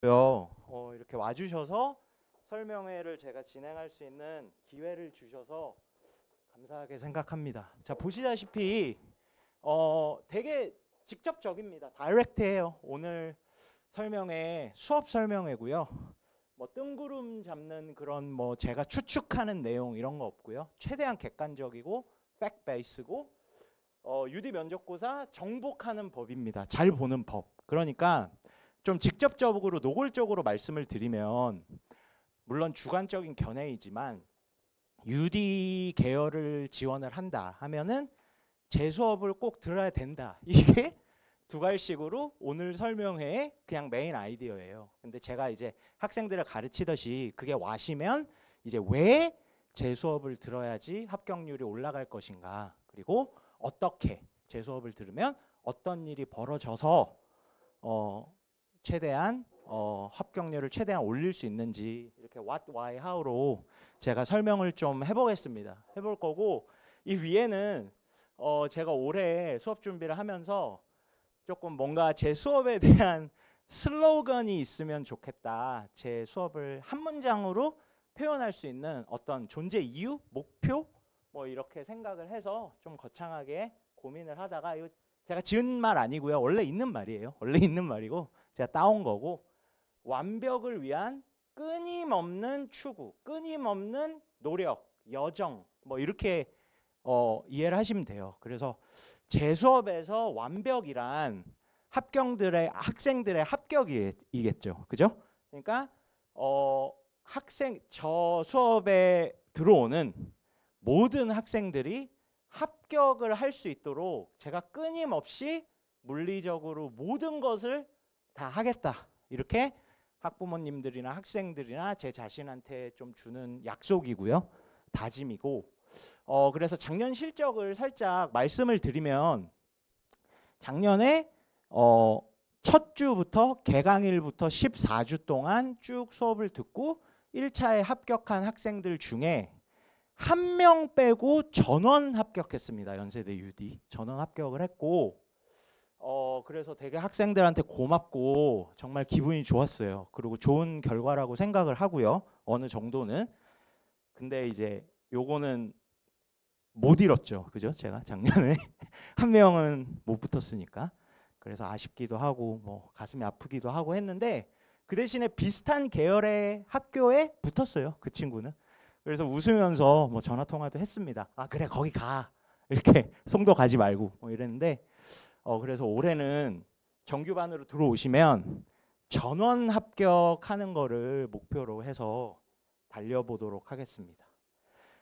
이렇게 와주셔서 설명회를 제가 진행할 수 있는 기회를 주셔서 감사하게 생각합니다. 자, 보시다시피 되게 직접적입니다. 다이렉트해요. 오늘 설명회 수업 설명회고요. 뭐 뜬구름 잡는 그런 뭐 제가 추측하는 내용 이런 거 없고요. 최대한 객관적이고 팩 베이스고 UD 면접고사 정복하는 법입니다. 잘 보는 법. 그러니까 좀 직접적으로 노골적으로 말씀을 드리면 물론 주관적인 견해이지만 UD 계열을 지원을 한다 하면은 제 수업을 꼭 들어야 된다. 이게 두 갈식으로 오늘 설명회의 그냥 메인 아이디어예요. 근데 제가 이제 학생들을 가르치듯이 그게 와시면 이제 왜 제 수업을 들어야지 합격률이 올라갈 것인가, 그리고 어떻게 제 수업을 들으면 어떤 일이 벌어져서 최대한 합격률을 최대한 올릴 수 있는지, 이렇게 what, why, how로 제가 설명을 좀 해보겠습니다. 해볼 거고, 이 위에는 제가 올해 수업 준비를 하면서 조금 뭔가 제 수업에 대한 슬로건이 있으면 좋겠다. 제 수업을 한 문장으로 표현할 수 있는 어떤 존재 이유, 목표 뭐 이렇게 생각을 해서 좀 거창하게 고민을 하다가, 이거 제가 지은 말 아니고요. 원래 있는 말이에요. 원래 있는 말이고 제가 따온 거고, 완벽을 위한 끊임없는 추구, 끊임없는 노력, 여정 뭐 이렇게 이해를 하시면 돼요. 그래서 제 수업에서 완벽이란 학생들의 합격이겠죠. 그죠? 그러니까 저 수업에 들어오는 모든 학생들이 합격을 할 수 있도록 제가 끊임없이 물리적으로 모든 것을 다 하겠다. 이렇게 학부모님들이나 학생들이나 제 자신한테 좀 주는 약속이고요. 다짐이고, 그래서 작년 실적을 살짝 말씀을 드리면, 작년에 첫 주부터 개강일부터 14주 동안 쭉 수업을 듣고 1차에 합격한 학생들 중에 한 명 빼고 전원 합격했습니다. 연세대 UD 전원 합격을 했고, 그래서 되게 학생들한테 고맙고 정말 기분이 좋았어요. 그리고 좋은 결과라고 생각을 하고요. 어느 정도는. 근데 이제 요거는 못 이뤘죠. 그죠? 제가 작년에 한 명은 못 붙었으니까. 그래서 아쉽기도 하고 뭐 가슴이 아프기도 하고 했는데, 그 대신에 비슷한 계열의 학교에 붙었어요. 그 친구는. 그래서 웃으면서 뭐 전화 통화도 했습니다. 아, 그래, 거기 가. 이렇게 송도 가지 말고 뭐 이랬는데, 그래서 올해는 정규반으로 들어오시면 전원 합격하는 거를 목표로 해서 달려보도록 하겠습니다.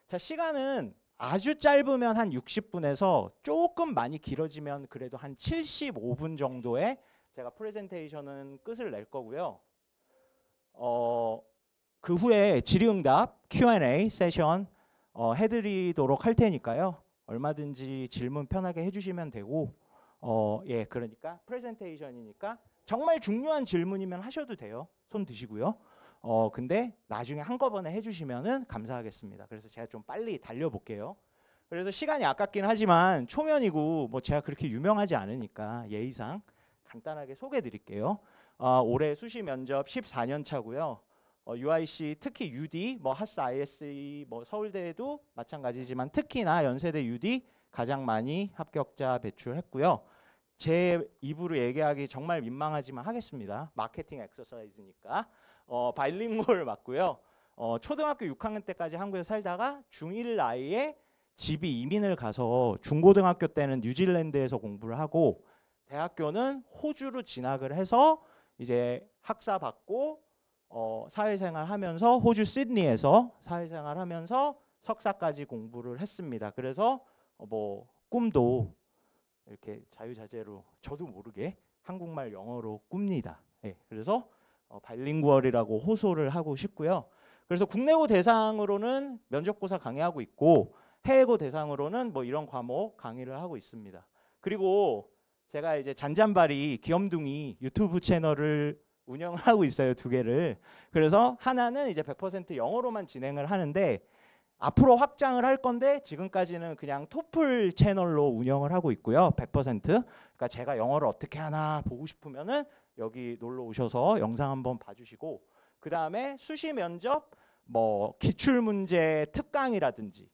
자, 시간은 아주 짧으면 한 60분에서 조금 많이 길어지면 그래도 한 75분 정도에 제가 프레젠테이션은 끝을 낼 거고요. 그 후에 질의응답 Q&A 세션 해드리도록 할 테니까요. 얼마든지 질문 편하게 해주시면 되고, 예, 그러니까 프레젠테이션이니까 정말 중요한 질문이면 하셔도 돼요. 손 드시고요. 근데 나중에 한꺼번에 해주시면은 감사하겠습니다. 그래서 제가 좀 빨리 달려볼게요. 그래서 시간이 아깝긴 하지만 초면이고 뭐 제가 그렇게 유명하지 않으니까 예의상 간단하게 소개해 드릴게요. 올해 수시 면접 14년 차고요. UIC 특히 UD, 뭐 하스 ISE, 뭐 서울대도 마찬가지지만 특히나 연세대 UD 가장 많이 합격자 배출했고요. 제 입으로 얘기하기 정말 민망하지만 하겠습니다. 마케팅 엑서사이즈니까. 바일링구얼 맞고요. 초등학교 6학년 때까지 한국에 살다가 중1 나이에 집이 이민을 가서 중고등학교 때는 뉴질랜드에서 공부를 하고 대학교는 호주로 진학을 해서 이제 학사 받고 사회생활 하면서 호주 시드니에서 사회생활 하면서 석사까지 공부를 했습니다. 그래서 뭐 꿈도 이렇게 자유자재로 저도 모르게 한국말 영어로 꿉니다. 예, 그래서 바일링구얼이라고 호소를 하고 싶고요. 그래서 국내고 대상으로는 면접고사 강의하고 있고 해외고 대상으로는 뭐 이런 과목 강의를 하고 있습니다. 그리고 제가 이제 잔잔바리 귀염둥이 유튜브 채널을 운영하고 있어요. 두 개를. 그래서 하나는 이제 100% 영어로만 진행을 하는데 앞으로 확장을 할 건데 지금까지는 그냥 토플 채널로 운영을 하고 있고요. 100%. 그러니까 제가 영어를 어떻게 하나 보고 싶으면은 여기 놀러 오셔서 영상 한번 봐주시고, 그 다음에 수시 면접, 뭐 기출 문제 특강이라든지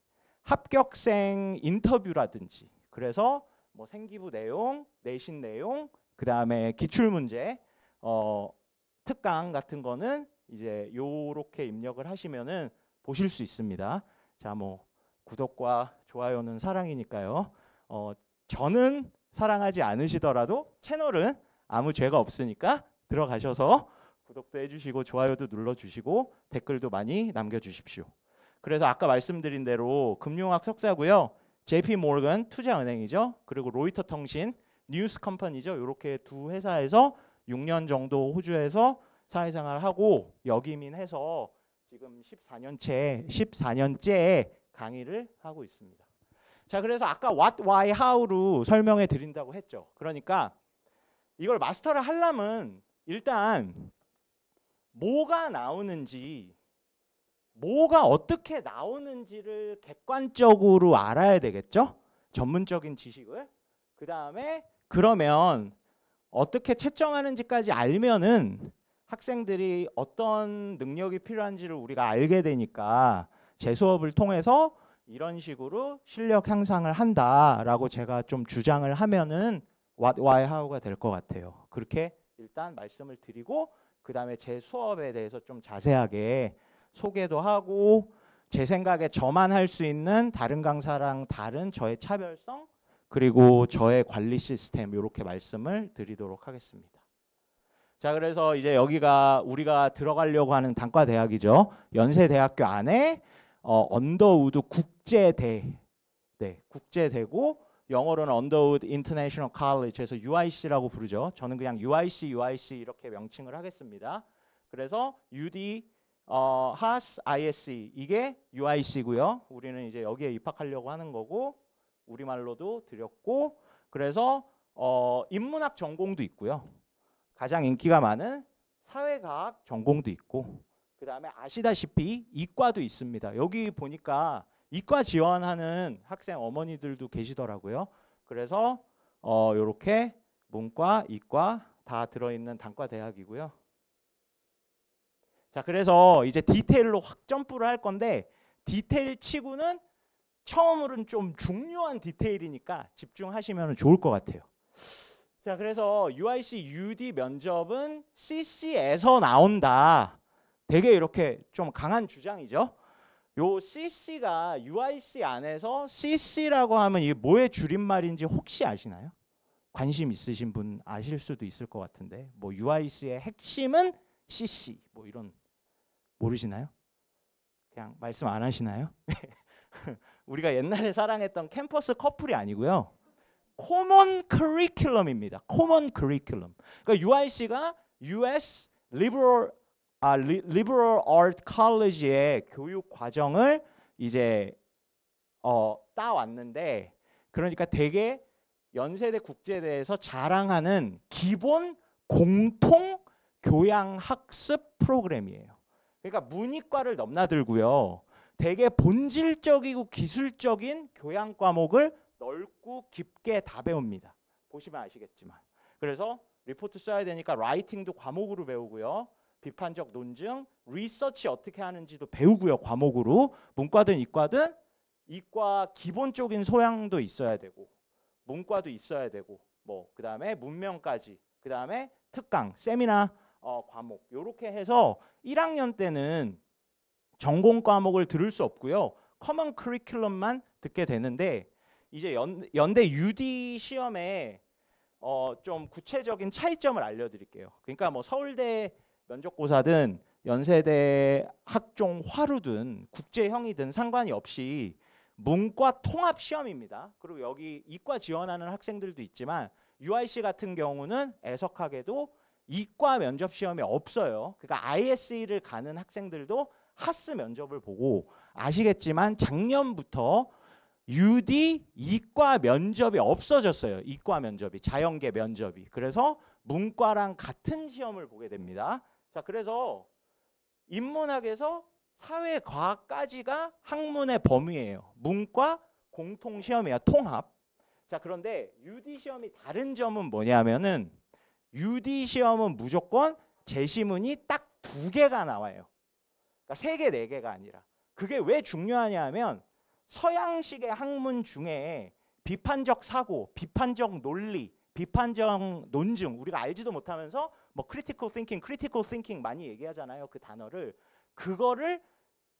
합격생 인터뷰라든지, 그래서 뭐 생기부 내용, 내신 내용, 그 다음에 기출 문제, 특강 같은 거는 이제 요렇게 입력을 하시면은 보실 수 있습니다. 자, 뭐 구독과 좋아요는 사랑이니까요. 저는 사랑하지 않으시더라도 채널은 아무 죄가 없으니까 들어가셔서 구독도 해주시고 좋아요도 눌러주시고 댓글도 많이 남겨주십시오. 그래서 아까 말씀드린 대로 금융학 석사고요. JP 모건 투자은행이죠. 그리고 로이터 통신 뉴스 컴퍼니죠. 이렇게 두 회사에서 6년 정도 호주에서 사회생활하고 역이민해서 지금 14년째 강의를 하고 있습니다. 자, 그래서 아까 what, why, how로 설명해 드린다고 했죠. 그러니까 이걸 마스터를 하려면 일단 뭐가 나오는지, 뭐가 어떻게 나오는지를 객관적으로 알아야 되겠죠. 전문적인 지식을. 그 다음에 그러면 어떻게 채점하는지까지 알면은 학생들이 어떤 능력이 필요한지를 우리가 알게 되니까 제 수업을 통해서 이런 식으로 실력 향상을 한다라고 제가 좀 주장을 하면은 what, why, how가 될 것 같아요. 그렇게 일단 말씀을 드리고 그 다음에 제 수업에 대해서 좀 자세하게 소개도 하고 제 생각에 저만 할 수 있는 다른 강사랑 다른 저의 차별성 그리고 저의 관리 시스템 이렇게 말씀을 드리도록 하겠습니다. 자, 그래서 이제 여기가 우리가 들어가려고 하는 단과대학이죠. 연세대학교 안에 언더우드 국제대, 네, 국제대고 영어로는 언더우드 인터내셔널 칼리지에서 UIC라고 부르죠. 저는 그냥 UIC 이렇게 명칭을 하겠습니다. 그래서 UD 하스 ISC 이게 UIC고요. 우리는 이제 여기에 입학하려고 하는 거고 우리말로도 드렸고, 그래서 인문학 전공도 있고요. 가장 인기가 많은 사회과학 전공도 있고, 그 다음에 아시다시피 이과도 있습니다. 여기 보니까 이과 지원하는 학생 어머니들도 계시더라고요. 그래서 이렇게 문과, 이과 다 들어있는 단과 대학이고요. 자, 그래서 이제 디테일로 확 점프를 할 건데 디테일 치고는 처음으로는 좀 중요한 디테일이니까 집중하시면 좋을 것 같아요. 자, 그래서 UIC UD 면접은 CC에서 나온다. 되게 이렇게 좀 강한 주장이죠. 요 CC가 UIC 안에서 CC라고 하면 이게 뭐의 줄임말인지 혹시 아시나요? 관심 있으신 분 아실 수도 있을 것 같은데 뭐 UIC의 핵심은 CC 뭐 이런 모르시나요? 그냥 말씀 안 하시나요? 우리가 옛날에 사랑했던 캠퍼스 커플이 아니고요. 코먼 커리큘럼입니다. 코먼 커리큘럼. 그러니까 UIC가 US Liberal Art College의 교육 과정을 이제 따왔는데, 그러니까 되게 연세대 국제대에서 자랑하는 기본 공통 교양 학습 프로그램이에요. 그러니까 문이과를 넘나들고요. 되게 본질적이고 기술적인 교양 과목을 넓고 깊게 다 배웁니다. 보시면 아시겠지만. 그래서 리포트 써야 되니까 라이팅도 과목으로 배우고요. 비판적 논증, 리서치 어떻게 하는지도 배우고요. 과목으로. 문과든 이과든 이과 기본적인 소양도 있어야 되고 문과도 있어야 되고 뭐 그다음에 문명까지, 그다음에 특강, 세미나 과목 이렇게 해서 1학년 때는 전공 과목을 들을 수 없고요. 커먼 커리큘럼만 듣게 되는데 이제 연대 UD 시험에 좀 구체적인 차이점을 알려드릴게요. 그러니까 뭐 서울대 면접고사든 연세대 학종 화루든 국제형이든 상관이 없이 문과 통합 시험입니다. 그리고 여기 이과 지원하는 학생들도 있지만 UIC 같은 경우는 애석하게도 이과 면접 시험이 없어요. 그러니까 ISE를 가는 학생들도 하스 면접을 보고, 아시겠지만 작년부터 UD 이과 면접이 없어졌어요. 이과 면접이, 자연계 면접이. 그래서 문과랑 같은 시험을 보게 됩니다. 자, 그래서 인문학에서 사회과학까지가 학문의 범위예요. 문과 공통 시험이야. 통합. 자, 그런데 UD 시험이 다른 점은 뭐냐면은 UD 시험은 무조건 제시문이 딱 2개가 나와요. 그러니까 3개, 4개가 아니라. 그게 왜 중요하냐 하면 서양식의 학문 중에 비판적 사고, 비판적 논리, 비판적 논증 우리가 알지도 못하면서 뭐 critical thinking 많이 얘기하잖아요. 그 단어를. 그거를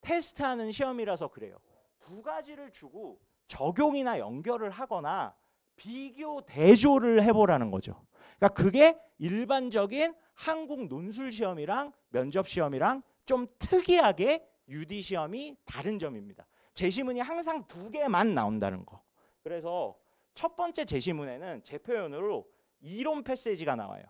테스트하는 시험이라서 그래요. 2가지를 주고 적용이나 연결을 하거나 비교 대조를 해보라는 거죠. 그러니까 그게 일반적인 한국 논술 시험이랑 면접 시험이랑 좀 특이하게 UD 시험이 다른 점입니다. 제시문이 항상 2개만 나온다는 거. 그래서 첫 번째 제시문에는 제 표현으로 이론 패시지가 나와요.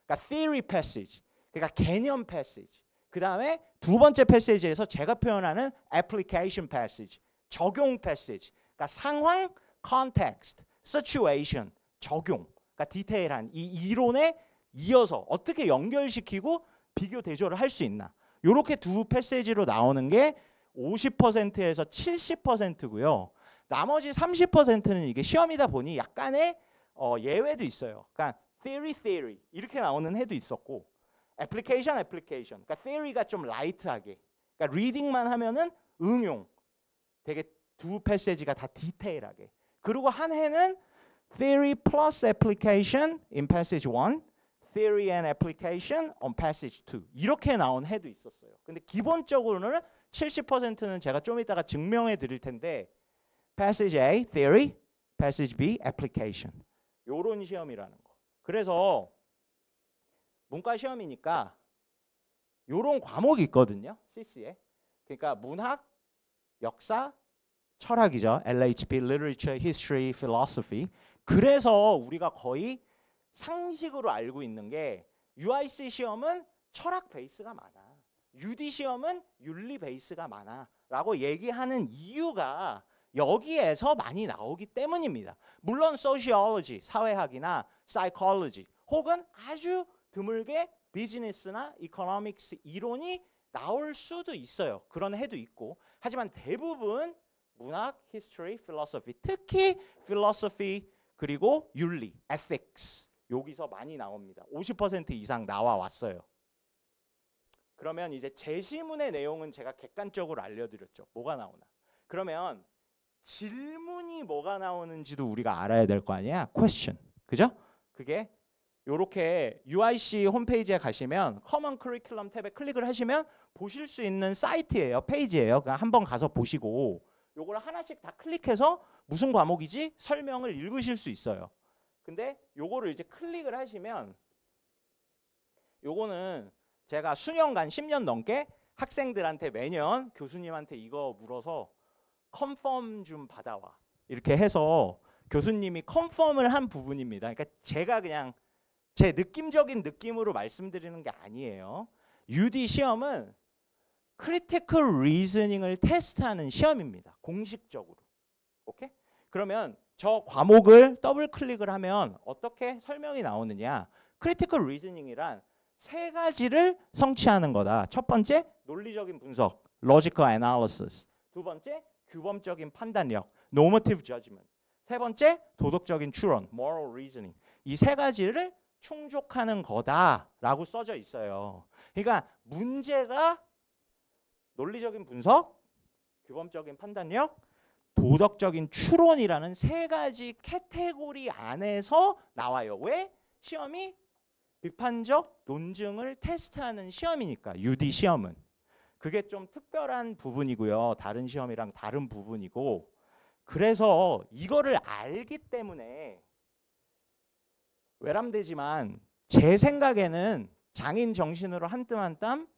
그러니까 theory passage, 그러니까 개념 패시지. 그 다음에 2번째 패시지에서 제가 표현하는 application passage, 적용 패시지. 그러니까 상황, context, situation, 적용. 그러니까 디테일한 이 이론에 이어서 어떻게 연결시키고 비교 대조를 할 수 있나. 이렇게 2 패시지로 나오는 게 50%에서 70%고요. 나머지 30%는 이게 시험이다 보니 약간의 예외도 있어요. 그러니까 theory 이렇게 나오는 해도 있었고 application. 그러니까 theory가 좀 라이트하게. 그러니까 리딩만 하면은 응용. 되게 2 패시지가 다 디테일하게. 그리고 한 해는 theory plus application in passage 1, theory and application on passage 2. 이렇게 나온 해도 있었어요. 근데 기본적으로는 70%는 제가 좀 이따가 증명해 드릴 텐데 passage A, theory, passage B, application. 요런 시험이라는 거. 그래서 문과 시험이니까 요런 과목이 있거든요. CC에. 그러니까 문학, 역사, 철학이죠. LHP, Literature, History, Philosophy. 그래서 우리가 거의 상식으로 알고 있는 게 UIC 시험은 철학 베이스가 많아. UD 시험은 윤리 베이스가 많아. 라고 얘기하는 이유가 여기에서 많이 나오기 때문입니다. 물론 Sociology, 사회학이나 Psychology 혹은 아주 드물게 비즈니스나 이코노믹스 이론이 나올 수도 있어요. 그런 해도 있고. 하지만 대부분 문학, history, philosophy, 특히 philosophy 그리고 윤리, ethics 여기서 많이 나옵니다. 50% 이상 나와 왔어요. 그러면 이제 제시문의 내용은 제가 객관적으로 알려드렸죠. 뭐가 나오나. 그러면 질문이 뭐가 나오는지도 우리가 알아야 될 거 아니야. question. 그죠? 그게 요렇게 UIC 홈페이지에 가시면 커먼 커리큘럼 탭에 클릭을 하시면 보실 수 있는 사이트예요. 페이지예요. 그냥 한번 가서 보시고 요걸 하나씩 다 클릭해서 무슨 과목이지? 설명을 읽으실 수 있어요. 근데 요거를 이제 클릭을 하시면 요거는 제가 수년간 10년 넘게 학생들한테 매년 교수님한테 이거 물어서 컨펌 좀 받아와. 이렇게 해서 교수님이 컨펌을 한 부분입니다. 그러니까 제가 그냥 제 느낌적인 느낌으로 말씀드리는 게 아니에요. UD 시험은 critical reasoning을 테스트하는 시험입니다. 공식적으로. 오케이? 그러면 저 과목을 더블 클릭을 하면 어떻게 설명이 나오느냐? critical reasoning이란 3가지를 성취하는 거다. 첫 번째, 논리적인 분석, logical analysis. 2번째, 규범적인 판단력, normative judgment. 3번째, 도덕적인 추론, moral reasoning. 이 3가지를 충족하는 거다라고 써져 있어요. 그러니까 문제가 논리적인 분석, 규범적인 판단력, 도덕적인 추론이라는 3가지 카테고리 안에서 나와요. 왜? 시험이 비판적 논증을 테스트하는 시험이니까. UD 시험은. 그게 좀 특별한 부분이고요. 다른 시험이랑 다른 부분이고. 그래서 이거를 알기 때문에 외람되지만 제 생각에는 장인 정신으로 한 땀 한 땀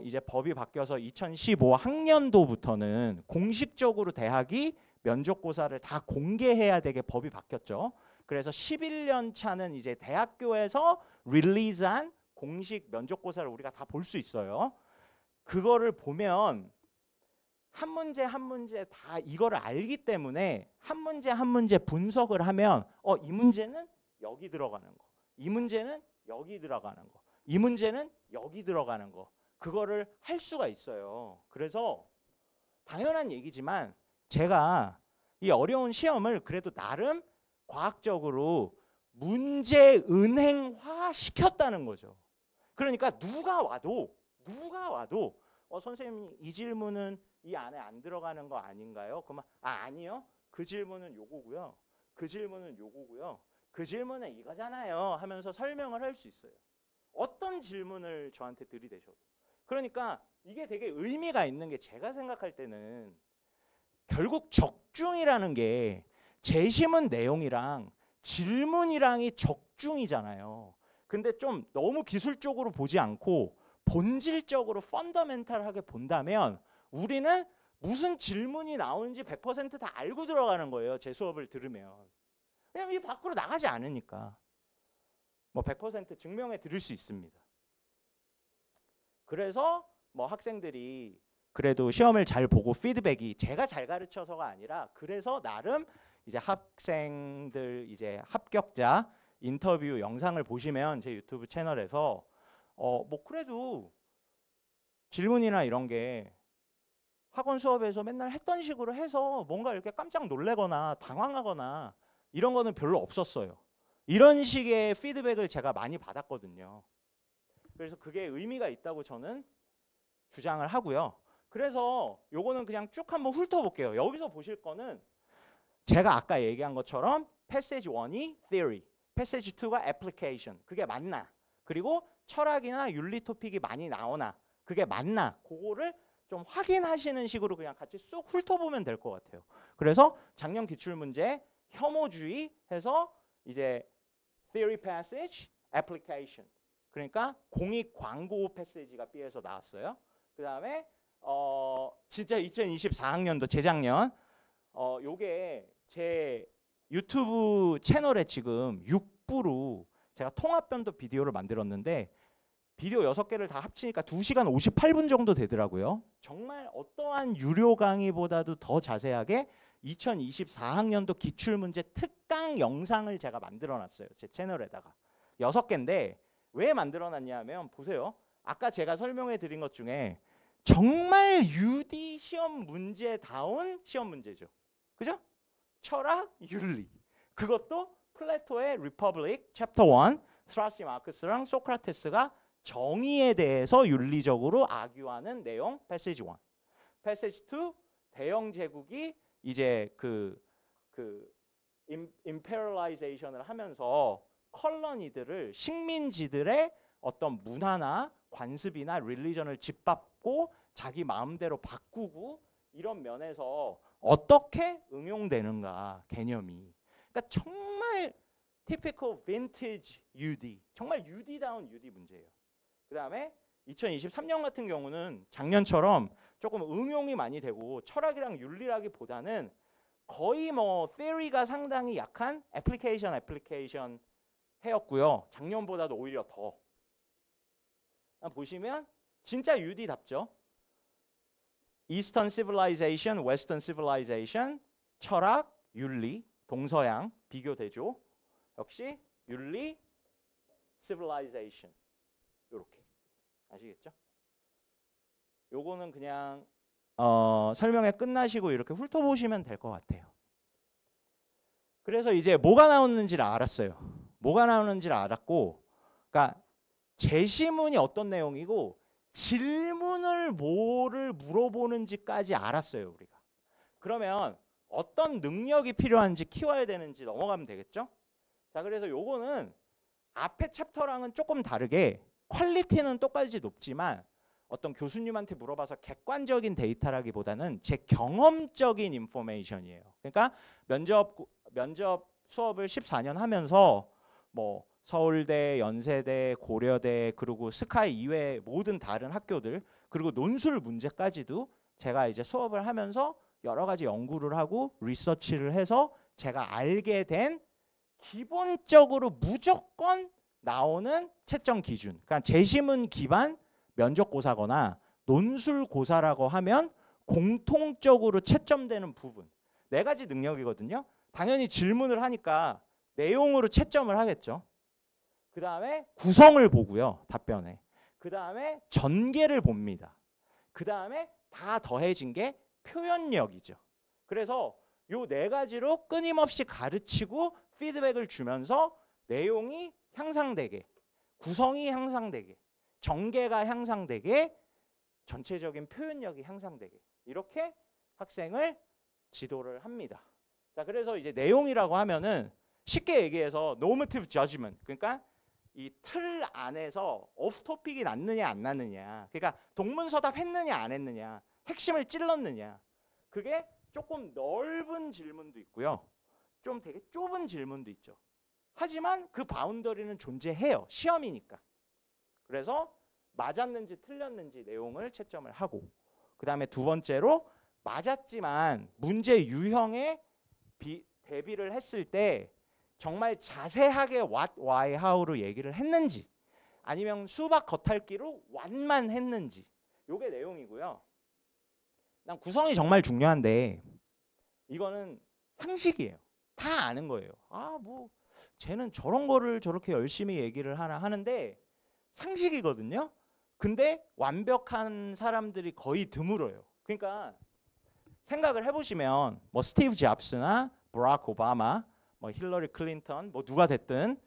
이제 법이 바뀌어서 2015 학년도부터는 공식적으로 대학이 면접고사를 다 공개해야 되게 법이 바뀌었죠. 그래서 11년 차는 이제 대학교에서 릴리즈한 공식 면접고사를 우리가 다 볼 수 있어요. 그거를 보면 한 문제 한 문제 다 이거를 알기 때문에 한 문제 한 문제 분석을 하면 이 문제는 여기 들어가는 거, 이 문제는 여기 들어가는 거, 이 문제는 여기 들어가는 거. 그거를 할 수가 있어요. 그래서 당연한 얘기지만 제가 이 어려운 시험을 그래도 나름 과학적으로 문제 은행화 시켰다는 거죠. 그러니까 누가 와도 선생님 이 질문은 이 안에 안 들어가는 거 아닌가요? 그러면 아니요. 그 질문은 요거고요. 그 질문은 요거고요. 그 질문은 이거잖아요 하면서 설명을 할 수 있어요. 어떤 질문을 저한테 들이대셔도. 그러니까 이게 되게 의미가 있는 게 제가 생각할 때는 결국 적중이라는 게 제시문 내용이랑 질문이랑이 적중이잖아요. 근데 좀 너무 기술적으로 보지 않고 본질적으로 펀더멘탈하게 본다면 우리는 무슨 질문이 나오는지 100% 다 알고 들어가는 거예요. 제 수업을 들으면. 왜냐면 이 밖으로 나가지 않으니까. 뭐 100% 증명해 드릴 수 있습니다. 그래서 뭐 학생들이 그래도 시험을 잘 보고 피드백이 제가 잘 가르쳐서가 아니라 그래서 나름 이제 학생들 이제 합격자 인터뷰 영상을 보시면 제 유튜브 채널에서 뭐 그래도 질문이나 이런 게 학원 수업에서 맨날 했던 식으로 해서 뭔가 이렇게 깜짝 놀래거나 당황하거나 이런 거는 별로 없었어요. 이런 식의 피드백을 제가 많이 받았거든요. 그래서 그게 의미가 있다고 저는 주장을 하고요. 그래서 요거는 그냥 쭉 한번 훑어볼게요. 여기서 보실 거는 제가 아까 얘기한 것처럼 패시지 1이 theory, 패시지 2가 application. 그게 맞나? 그리고 철학이나 윤리 토픽이 많이 나오나? 그게 맞나? 그거를 좀 확인하시는 식으로 그냥 같이 쑥 훑어보면 될 것 같아요. 그래서 작년 기출문제 혐오주의 해서 이제 theory passage, application. 그러니까 공익 광고 패시지가 B에서 나왔어요. 그 다음에 진짜 2024학년도 재작년 요게 제 유튜브 채널에 지금 6부로 제가 통합변도 비디오를 만들었는데 비디오 6개를 다 합치니까 2시간 58분 정도 되더라고요. 정말 어떠한 유료 강의보다도 더 자세하게 2024학년도 기출문제 특강 영상을 제가 만들어놨어요. 제 채널에다가 6개인데 왜 만들어놨냐면 보세요. 아까 제가 설명해 드린 것 중에 정말 UD 시험 문제다운 시험 문제죠. 그죠? 철학, 윤리. 그것도 플라토의 리퍼블릭 챕터 1 스트라시 마크스랑 소크라테스가 정의에 대해서 윤리적으로 아규하는 내용 패시지 1. 패시지 2 대영 제국이 이제 그 임페리얼라이제이션을 하면서 컬러니들을 식민지들의 어떤 문화나 관습이나 릴리전을 짓밟고 자기 마음대로 바꾸고 이런 면에서 어떻게 응용되는가 개념이. 그러니까 정말 typical vintage UD. 정말 UD다운 UD 문제예요. 그 다음에 2023년 같은 경우는 작년처럼 조금 응용이 많이 되고 철학이랑 윤리라기보다는 거의 뭐 theory가 상당히 약한 애플리케이션 해였고요. 작년보다도 오히려 더. 보시면 진짜 UD답죠. Eastern Civilization, Western Civilization, 철학, 윤리, 동서양 비교되죠. 역시 윤리, Civilization 이렇게 아시겠죠? 요거는 그냥 설명회 끝나시고 이렇게 훑어보시면 될 것 같아요. 그래서 이제 뭐가 나오는지를 알았어요. 뭐가 나오는지를 알았고, 그러니까 제시문이 어떤 내용이고 질문을 뭐를 물어보는지까지 알았어요, 우리가. 그러면 어떤 능력이 필요한지 키워야 되는지 넘어가면 되겠죠? 자, 그래서 요거는 앞에 챕터랑은 조금 다르게 퀄리티는 똑같이 높지만 어떤 교수님한테 물어봐서 객관적인 데이터라기보다는 제 경험적인 인포메이션이에요. 그러니까 면접 수업을 14년 하면서 뭐 서울대, 연세대, 고려대 그리고 스카이 이외의 모든 다른 학교들 그리고 논술 문제까지도 제가 이제 수업을 하면서 여러 가지 연구를 하고 리서치를 해서 제가 알게 된 기본적으로 무조건 나오는 채점 기준. 그러니까 제시문 기반 면접고사거나 논술고사라고 하면 공통적으로 채점되는 부분. 4가지 능력이거든요. 당연히 질문을 하니까 내용으로 채점을 하겠죠. 그 다음에 구성을 보고요. 답변에. 그 그 다음에 전개를 봅니다. 그 다음에 다 더해진 게 표현력이죠. 그래서 요 네 가지로 끊임없이 가르치고 피드백을 주면서 내용이 향상되게, 구성이 향상되게, 전개가 향상되게, 전체적인 표현력이 향상되게 이렇게 학생을 지도를 합니다. 자, 그래서 이제 내용이라고 하면은 쉽게 얘기해서 normative judgment, 그러니까 이 틀 안에서 오프 토픽이 났느냐 안 났느냐, 그러니까 동문서답 했느냐 안 했느냐, 핵심을 찔렀느냐, 그게 조금 넓은 질문도 있고요, 좀 되게 좁은 질문도 있죠. 하지만 그 바운더리는 존재해요. 시험이니까. 그래서 맞았는지 틀렸는지 내용을 채점을 하고, 그 다음에 두 번째로 맞았지만 문제 유형에 대비를 했을 때 정말 자세하게 what, why, how로 얘기를 했는지, 아니면 수박 겉핥기로 what만 했는지, 요게 내용이고요. 난 구성이 정말 중요한데 이거는 상식이에요. 다 아는 거예요. 아, 뭐 쟤는 저런 거를 저렇게 열심히 얘기를 하는데 상식이거든요. 근데 완벽한 사람들이 거의 드물어요. 그러니까 생각을 해보시면 뭐 스티브 잡스나 버락 오바마, 뭐 힐러리 클린턴, 뭐 누가 됐든,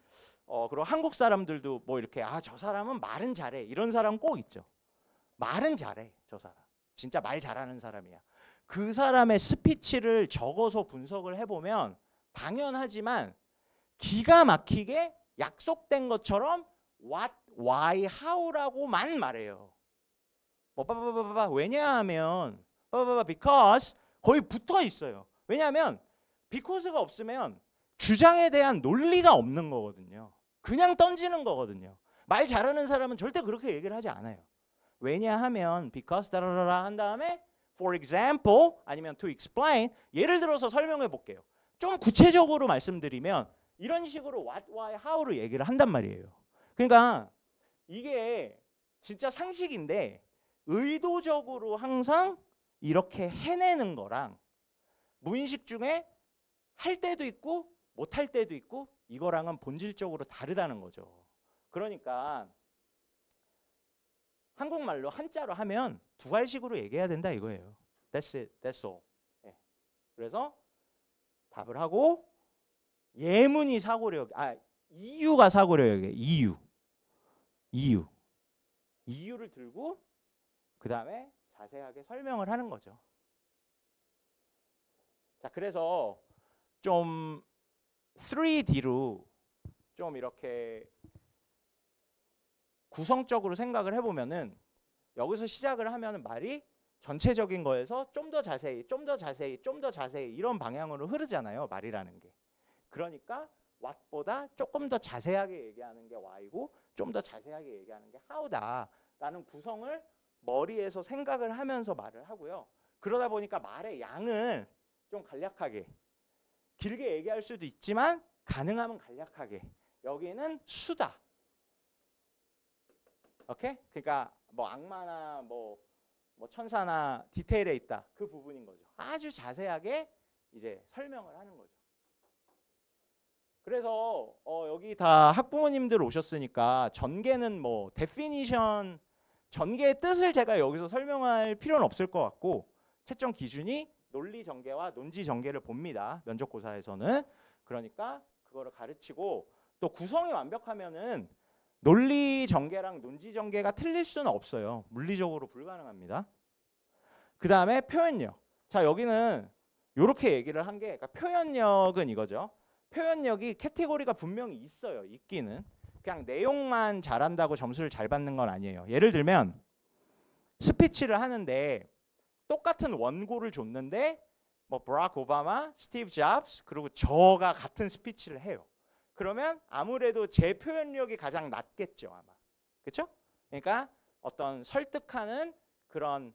그리고 한국 사람들도 뭐 이렇게 저 사람은 말은 잘해, 이런 사람 꼭 있죠. 말은 잘해, 저 사람. 진짜 말 잘하는 사람이야. 그 사람의 스피치를 적어서 분석을 해보면 당연하지만 기가 막히게 약속된 것처럼 what, why, how라고만 말해요. 뭐 왜냐하면 because 거의 붙어 있어요. 왜냐하면 because가 없으면 주장에 대한 논리가 없는 거거든요. 그냥 던지는 거거든요. 말 잘하는 사람은 절대 그렇게 얘기를 하지 않아요. 왜냐하면 because 다라라라 한 다음에 for example 아니면 to explain, 예를 들어서 설명해 볼게요. 좀 구체적으로 말씀드리면 이런 식으로 what, why, how로 얘기를 한단 말이에요. 그러니까 이게 진짜 상식인데 의도적으로 항상 이렇게 해내는 거랑 무의식 중에 할 때도 있고 못할 때도 있고 이거랑은 본질적으로 다르다는 거죠. 그러니까 한국말로 한자로 하면 두 알식으로 얘기해야 된다 이거예요. That's it, that's all. 네. 그래서 답을 하고 예문이 사고력, 이유가 사고력이에요. 이유를 들고 그 다음에 자세하게 설명을 하는 거죠. 자, 그래서 좀 3D로 좀 이렇게 구성적으로 생각을 해보면은 여기서 시작을 하면은 말이 전체적인 거에서 좀 더 자세히, 좀 더 자세히, 좀 더 자세히 이런 방향으로 흐르잖아요. 말이라는 게. 그러니까 what보다 조금 더 자세하게 얘기하는 게 why고 좀 더 자세하게 얘기하는 게 how다라는 구성을 머리에서 생각을 하면서 말을 하고요. 그러다 보니까 말의 양은 좀 간략하게, 길게 얘기할 수도 있지만 가능하면 간략하게, 여기는 수다. 오케이? 그러니까 뭐 악마나 뭐 천사나 디테일에 있다, 그 부분인 거죠. 아주 자세하게 이제 설명을 하는 거죠. 그래서 여기 다 학부모님들 오셨으니까 전개는 뭐 데피니션, 전개의 뜻을 제가 여기서 설명할 필요는 없을 것 같고, 채점 기준이 논리 전개와 논지 전개를 봅니다. 면접고사에서는. 그러니까 그거를 가르치고, 또 구성이 완벽하면은 논리 전개랑 논지 전개가 틀릴 수는 없어요. 물리적으로 불가능합니다. 그 다음에 표현력. 자, 여기는 이렇게 얘기를 한 게, 그러니까 표현력은 이거죠. 표현력이 카테고리가 분명히 있어요. 있기는. 그냥 내용만 잘한다고 점수를 잘 받는 건 아니에요. 예를 들면 스피치를 하는데 똑같은 원고를 줬는데 뭐 버락 오바마, 스티브 잡스, 그리고 저가 같은 스피치를 해요. 그러면 아무래도 제 표현력이 가장 낮겠죠, 아마. 그렇죠? 그러니까 어떤 설득하는 그런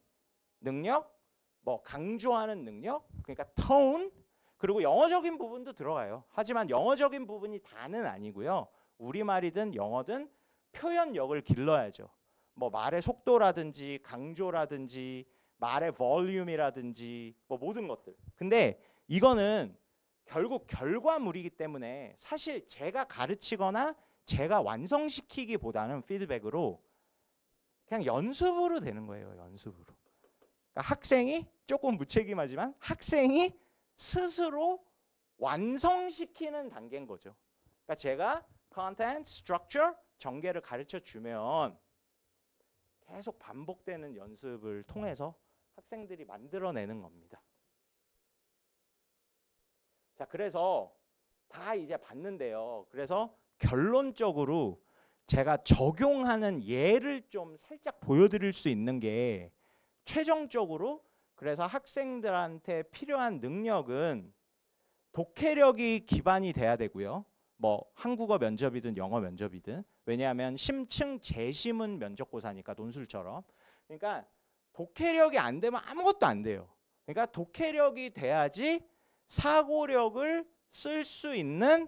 능력, 뭐 강조하는 능력, 그러니까 톤, 그리고 영어적인 부분도 들어가요. 하지만 영어적인 부분이 다는 아니고요. 우리말이든 영어든 표현력을 길러야죠. 뭐 말의 속도라든지 강조라든지 말의 볼륨이라든지 뭐 모든 것들. 근데 이거는 결국 결과물이기 때문에 사실 제가 가르치거나 제가 완성시키기보다는 피드백으로 그냥 연습으로 되는 거예요. 연습으로. 그러니까 학생이 조금 무책임하지만 학생이 스스로 완성시키는 단계인 거죠. 그러니까 제가 content, structure, 전개를 가르쳐 주면 계속 반복되는 연습을 통해서 학생들이 만들어내는 겁니다. 자, 그래서 다 이제 봤는데요. 그래서 결론적으로 제가 적용하는 예를 좀 살짝 보여드릴 수 있는 게 최종적으로 그래서 학생들한테 필요한 능력은 독해력이 기반이 돼야 되고요. 뭐 한국어 면접이든 영어 면접이든 왜냐하면 심층 재심은 면접고사니까 논술처럼. 그러니까 독해력이 안 되면 아무것도 안 돼요. 그러니까 독해력이 돼야지 사고력을 쓸 수 있는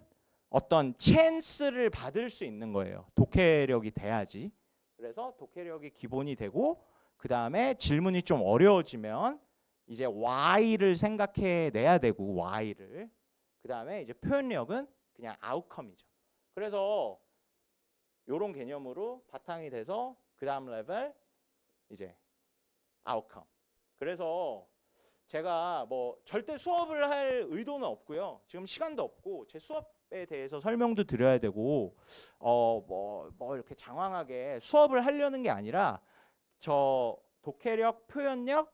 어떤 찬스를 받을 수 있는 거예요. 독해력이 돼야지. 그래서 독해력이 기본이 되고 그 다음에 질문이 좀 어려워지면 이제 Y를 생각해 내야 되고 Y를. 그 다음에 이제 표현력은 그냥 아웃컴이죠. 그래서 이런 개념으로 바탕이 돼서 그 다음 레벨 이제 아웃컴. 그래서 제가 뭐 절대 수업을 할 의도는 없고요. 지금 시간도 없고 제 수업에 대해서 설명도 드려야 되고 뭐 이렇게 장황하게 수업을 하려는 게 아니라 저 독해력, 표현력,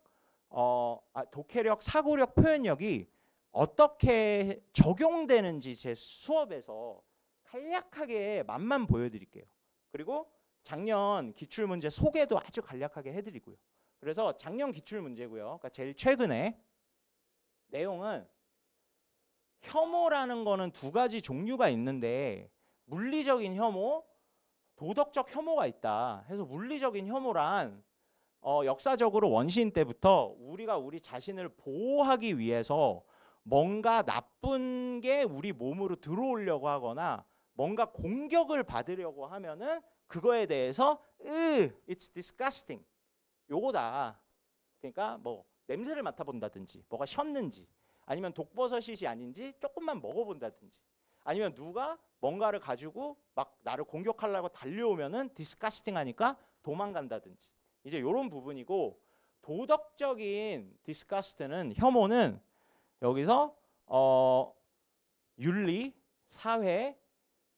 독해력, 사고력, 표현력이 어떻게 적용되는지 제 수업에서 간략하게 맛만 보여드릴게요. 그리고 작년 기출문제 소개도 아주 간략하게 해드리고요. 그래서 작년 기출문제고요. 그러니까 제일 최근에 내용은 혐오라는 거는 두 가지 종류가 있는데 물리적인 혐오, 도덕적 혐오가 있다. 해서 물리적인 혐오란 역사적으로 원시인 때부터 우리가 우리 자신을 보호하기 위해서 뭔가 나쁜 게 우리 몸으로 들어오려고 하거나 뭔가 공격을 받으려고 하면은 그거에 대해서 it's disgusting. 요거다. 그러니까 뭐 냄새를 맡아본다든지 뭐가 셨는지 아니면 독버섯이 아닌지 조금만 먹어본다든지 아니면 누가 뭔가를 가지고 막 나를 공격하려고 달려오면은 disgusting 하니까 도망간다든지 이제 요런 부분이고 도덕적인 disgust는 혐오는 여기서 윤리, 사회,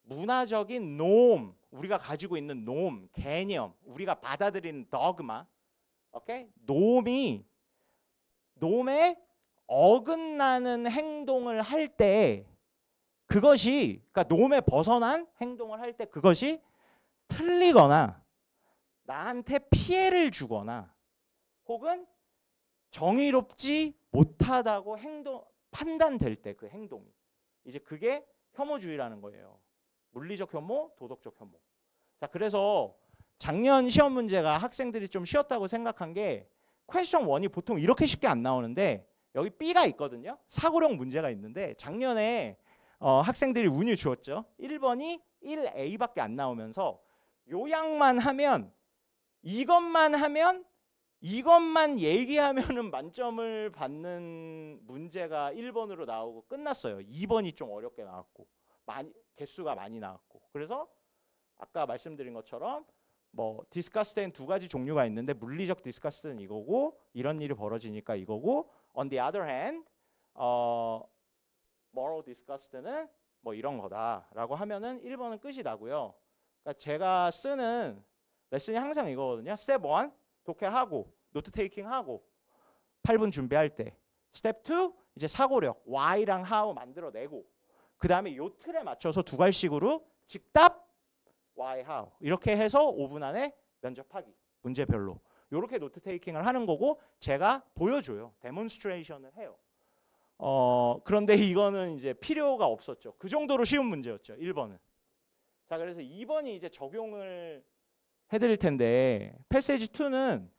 문화적인 norm 우리가 가지고 있는 norm, 개념 우리가 받아들이는 dogma 오케이? 놈에 어긋나는 행동을 할 때 그것이 그러니까 놈에 벗어난 행동을 할 때 그것이 틀리거나 나한테 피해를 주거나 혹은 정의롭지 못하다고 판단될 때 그 행동이 이제 그게 혐오주의라는 거예요. 물리적 혐오, 도덕적 혐오. 자, 그래서 작년 시험 문제가 학생들이 좀 쉬웠다고 생각한 게 퀘스천 1이 보통 이렇게 쉽게 안 나오는데 여기 B가 있거든요. 사고력 문제가 있는데 작년에 학생들이 운이 좋았죠. 1번이 1A밖에 안 나오면서 요약만 하면 이것만 얘기하면은 만점을 받는 문제가 1번으로 나오고 끝났어요. 2번이 좀 어렵게 나왔고 개수가 많이 나왔고 그래서 아까 말씀드린 것처럼 뭐 디스커스는 두 가지 종류가 있는데 물리적 디스커스는 이거고 이런 일이 벌어지니까 이거고 on the other hand moral disgust는 뭐 이런 거다라고 하면은 1번은 끝이 나고요. 그러니까 제가 쓰는 레슨이 항상 이거거든요. 스텝 1 독해하고 노트 테이킹 하고 8분 준비할 때 스텝 2 이제 사고력 why랑 how 만들어내고 그 다음에 요 틀에 맞춰서 두 갈식으로 즉답 why, how 이렇게 해서 5분 안에 면접하기 문제별로 이렇게 노트 테이킹을 하는 거고 제가 보여줘요. 데몬스트레이션을 해요. 그런데 이거는 이제 필요가 없었죠. 그 정도로 쉬운 문제였죠. 1번은. 자, 그래서 2번이 이제 적용을 해드릴 텐데 패세지 2는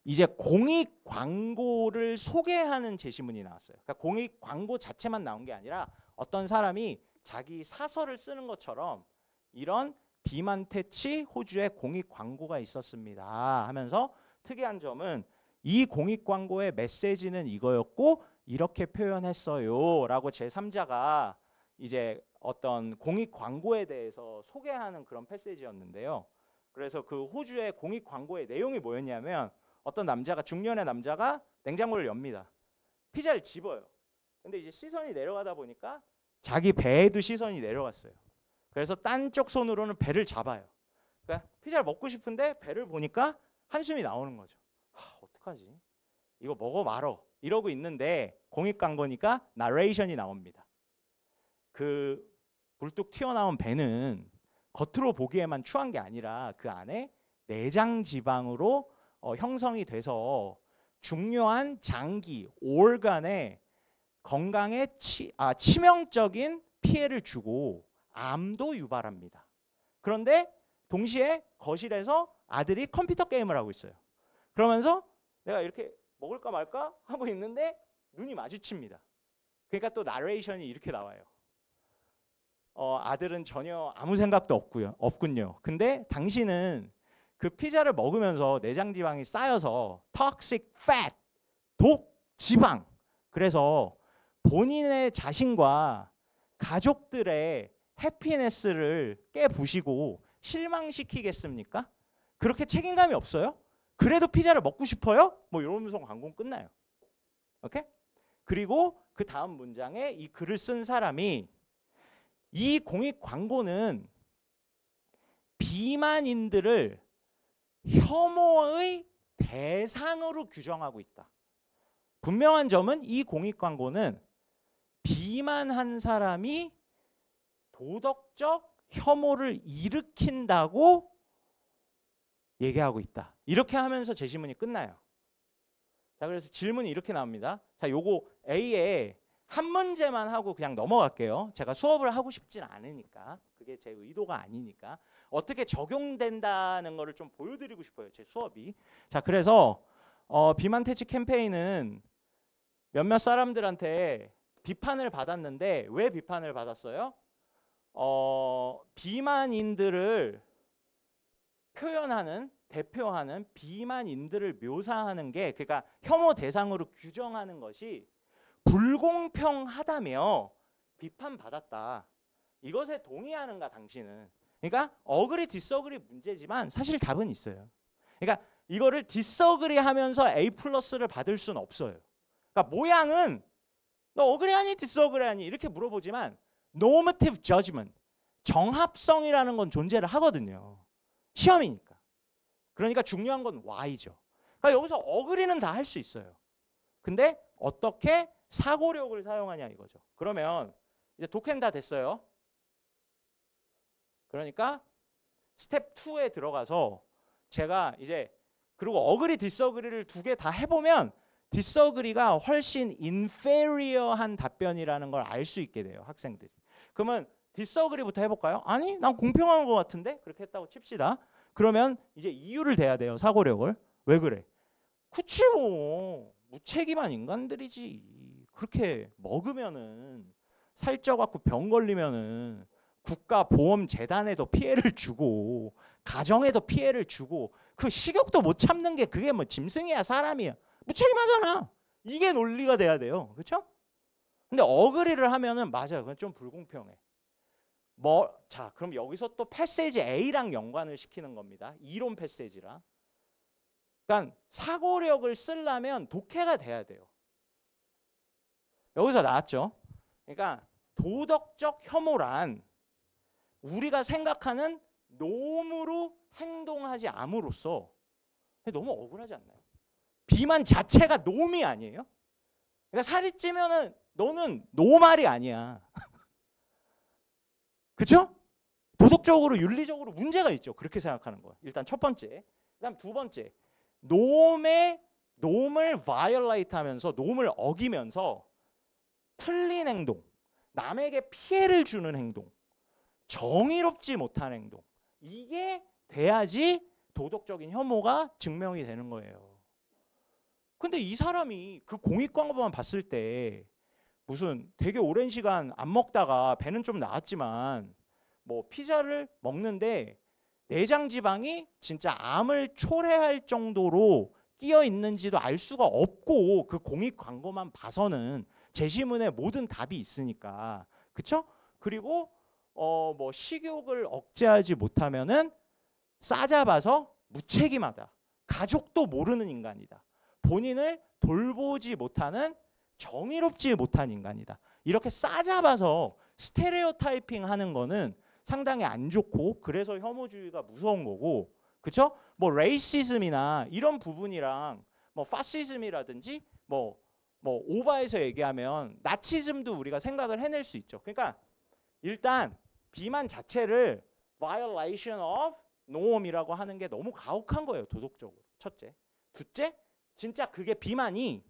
이제 공익 광고를 소개하는 제시문이 나왔어요. 그러니까 공익 광고 자체만 나온 게 아니라 어떤 사람이 자기 사설을 쓰는 것처럼 이런 비만테치 호주에 공익 광고가 있었습니다 하면서 특이한 점은 이 공익 광고의 메시지는 이거였고 이렇게 표현했어요 라고 제3자가 이제 어떤 공익 광고에 대해서 소개하는 그런 패시지였는데요. 그래서 그 호주의 공익 광고의 내용이 뭐였냐면 어떤 남자가 중년의 남자가 냉장고를 엽니다. 피자를 집어요. 근데 이제 시선이 내려가다 보니까 자기 배에도 시선이 내려갔어요. 그래서 딴 쪽 손으로는 배를 잡아요. 그러니까 피자를 먹고 싶은데 배를 보니까 한숨이 나오는 거죠. 어떡하지? 이거 먹어 말어. 이러고 있는데 공익 광고니까 나레이션이 나옵니다. 그 불뚝 튀어나온 배는 겉으로 보기에만 추한 게 아니라 그 안에 내장 지방으로 형성이 돼서 중요한 장기, organ에 건강에 치명적인 피해를 주고 암도 유발합니다. 그런데 동시에 거실에서 아들이 컴퓨터 게임을 하고 있어요. 그러면서 내가 이렇게 먹을까 말까 하고 있는데 눈이 마주칩니다. 그러니까 또 나레이션이 이렇게 나와요. 아들은 전혀 아무 생각도 없군요. 근데 당신은 그 피자를 먹으면서 내장 지방이 쌓여서 toxic fat, 독 지방. 그래서 본인의 자신과 가족들의 해피니스를 깨부시고 실망시키겠습니까? 그렇게 책임감이 없어요? 그래도 피자를 먹고 싶어요? 뭐 이러면서 광고는 끝나요. 오케이? 그리고 그 다음 문장에 이 글을 쓴 사람이 이 공익 광고는 비만인들을 혐오의 대상으로 규정하고 있다. 분명한 점은 이 공익 광고는 비만한 사람이 도덕적 혐오를 일으킨다고 얘기하고 있다. 이렇게 하면서 제 지문이 끝나요. 자, 그래서 질문이 이렇게 나옵니다. 자, 요거 A에 한 문제만 하고 그냥 넘어갈게요. 제가 수업을 하고 싶진 않으니까. 그게 제 의도가 아니니까. 어떻게 적용된다는 거를 좀 보여드리고 싶어요. 제 수업이. 자, 그래서 비만 퇴치 캠페인은 몇몇 사람들한테 비판을 받았는데 왜 비판을 받았어요? 비만인들을 표현하는, 대표하는 비만인들을 묘사하는 게, 그러니까 혐오 대상으로 규정하는 것이 불공평하다며 비판받았다. 이것에 동의하는가 당신은? 그러니까 어그리 디서그리 문제지만 사실 답은 있어요. 그러니까 이거를 디서그리 하면서 A 플러스를 받을 수는 없어요. 그러니까 모양은 너 어그리하니 디서그리하니 이렇게 물어보지만 normative judgment, 정합성이라는 건 존재를 하거든요. 시험이니까. 그러니까 중요한 건 Y죠. 그러니까 여기서 어그리는 다 할 수 있어요. 근데 어떻게 사고력을 사용하냐 이거죠. 그러면 이제 독해는 다 됐어요. 그러니까 스텝 2에 들어가서 제가 이제 그리고 어그리 디서그리를 두 개 다 해보면 디서그리가 훨씬 인페리어한 답변이라는 걸 알 수 있게 돼요. 학생들이. 그러면 디서그리부터 해볼까요? 아니 난 공평한 것 같은데 그렇게 했다고 칩시다. 그러면 이제 이유를 대야 돼요. 사고력을. 왜 그래? 그치 뭐 무책임한 인간들이지. 그렇게 먹으면은 살쪄갖고 병 걸리면은 국가보험재단에도 피해를 주고 가정에도 피해를 주고 그 식욕도 못 참는 게 그게 뭐 짐승이야 사람이야. 무책임하잖아. 이게 논리가 돼야 돼요. 그렇죠? 근데 어그리를 하면은 맞아요. 그건 좀 불공평해. 자, 그럼 여기서 또 패세지 A랑 연관을 시키는 겁니다. 이론 패세지랑. 그러니까 사고력을 쓰려면 독해가 돼야 돼요. 여기서 나왔죠. 그러니까 도덕적 혐오란 우리가 생각하는 놈으로 행동하지 암으로써 너무 억울하지 않나요? 비만 자체가 놈이 아니에요? 그러니까 살이 찌면은 너는 노말이 아니야. 그렇죠? 도덕적으로 윤리적으로 문제가 있죠. 그렇게 생각하는 거예요. 일단 첫 번째. 그다음 두 번째. 놈을 violate 하면서 놈을 어기면서 틀린 행동, 남에게 피해를 주는 행동, 정의롭지 못한 행동. 이게 돼야지 도덕적인 혐오가 증명이 되는 거예요. 근데 이 사람이 그 공익 광고만 봤을 때 무슨 되게 오랜 시간 안 먹다가 배는 좀 나았지만 뭐 피자를 먹는데 내장 지방이 진짜 암을 초래할 정도로 끼어 있는지도 알 수가 없고 그 공익 광고만 봐서는 제시문에 모든 답이 있으니까. 그렇죠? 그리고 뭐 식욕을 억제하지 못하면은 싸잡아서 무책임하다. 가족도 모르는 인간이다. 본인을 돌보지 못하는 정의롭지 못한 인간이다. 이렇게 싸잡아서 스테레오타이핑 하는 거는 상당히 안 좋고 그래서 혐오주의가 무서운 거고, 그렇죠? 뭐 레이시즘이나 이런 부분이랑 뭐 파시즘이라든지 뭐 오바해서 얘기하면 나치즘도 우리가 생각을 해낼 수 있죠. 그러니까 일단 비만 자체를 violation of norm이라고 하는 게 너무 가혹한 거예요, 도덕적으로. 첫째. 둘째, 진짜 그게 비만이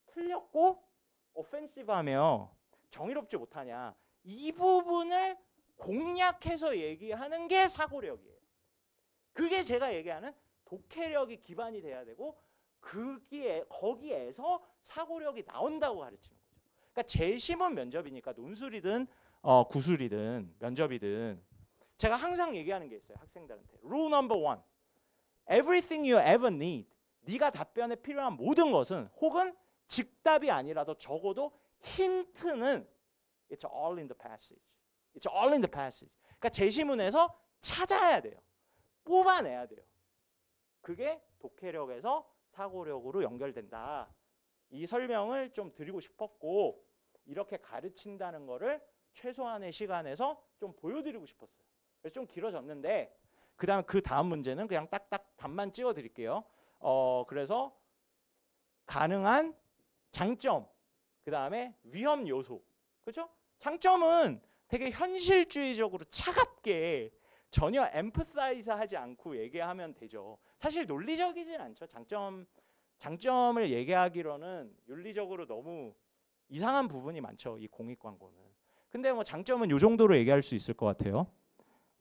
틀렸고 offensive하며 정의롭지 못하냐, 이 부분을 공략해서 얘기하는 게 사고력이에요. 그게 제가 얘기하는 독해력이 기반이 돼야 되고 거기에서 사고력이 나온다고 가르치는 거죠. 그러니까 재심은 면접이니까 논술이든 구술이든 면접이든 제가 항상 얘기하는 게 있어요, 학생들한테. Rule number one. Everything you ever need. 네가 답변에 필요한 모든 것은, 혹은 즉답이 아니라도 적어도 힌트는 It's all in the passage. It's all in the passage. 그러니까 재시문에서 찾아야 돼요. 뽑아내야 돼요. 그게 독해력에서 사고력으로 연결된다. 이 설명을 좀 드리고 싶었고, 이렇게 가르친다는 거를 최소한의 시간에서 좀 보여드리고 싶었어요. 그래서 좀 길어졌는데 그 다음 문제는 그냥 딱딱 답만 찍어 드릴게요. 그래서 가능한 장점, 그 다음에 위험 요소. 그렇죠? 장점은 되게 현실주의적으로 차갑게 전혀 엠퍼사이즈 하지 않고 얘기하면 되죠. 사실 논리적이진 않죠. 장점을 얘기하기로는 윤리적으로 너무 이상한 부분이 많죠, 이 공익 광고는. 근데 뭐 장점은 이 정도로 얘기할 수 있을 것 같아요.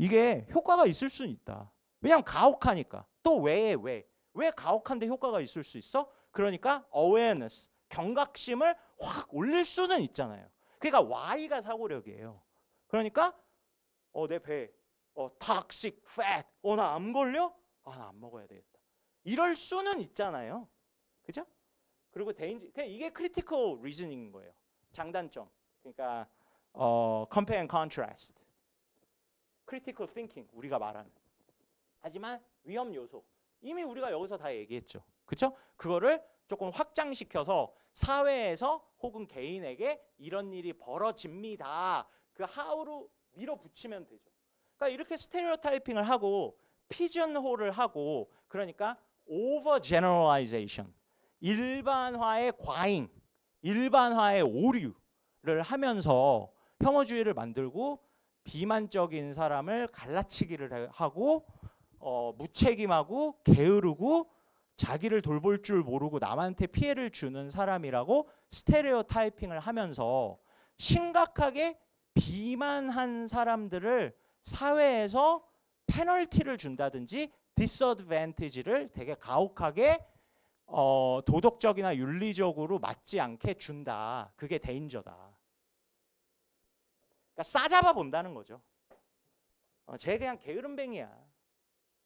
이게 효과가 있을 수는 있다. 왜냐하면 가혹하니까. 또 왜 가혹한데 효과가 있을 수 있어? 그러니까 awareness, 경각심을 확 올릴 수는 있잖아요. 그러니까 Y가 사고력이에요. 그러니까 내 배, toxic fat, 나 암 걸려? 나 안 먹어야 되겠다. 이럴 수는 있잖아요. 그죠? 그리고 그냥 이게 critical reasoning인 거예요. 장단점. 그러니까 compare and contrast. critical thinking, 우리가 말하는. 하지만 위험 요소. 이미 우리가 여기서 다 얘기했죠. 그렇죠? 그거를 조금 확장시켜서 사회에서 혹은 개인에게 이런 일이 벌어집니다. 그 how로 밀어붙이면 되죠. 그러니까 이렇게 스테레오타이핑을 하고 피전홀을 하고, 그러니까 오버 제너럴라이제이션, 일반화의 과잉, 일반화의 오류를 하면서 혐오주의를 만들고 비만적인 사람을 갈라치기를 하고 무책임하고 게으르고 자기를 돌볼 줄 모르고 남한테 피해를 주는 사람이라고 스테레오타이핑을 하면서 심각하게 비만한 사람들을 사회에서 페널티를 준다든지 디스어드밴티지를 되게 가혹하게 도덕적이나 윤리적으로 맞지 않게 준다. 그게 데인저다. 그러니까 싸잡아 본다는 거죠. 쟤 그냥 게으름뱅이야.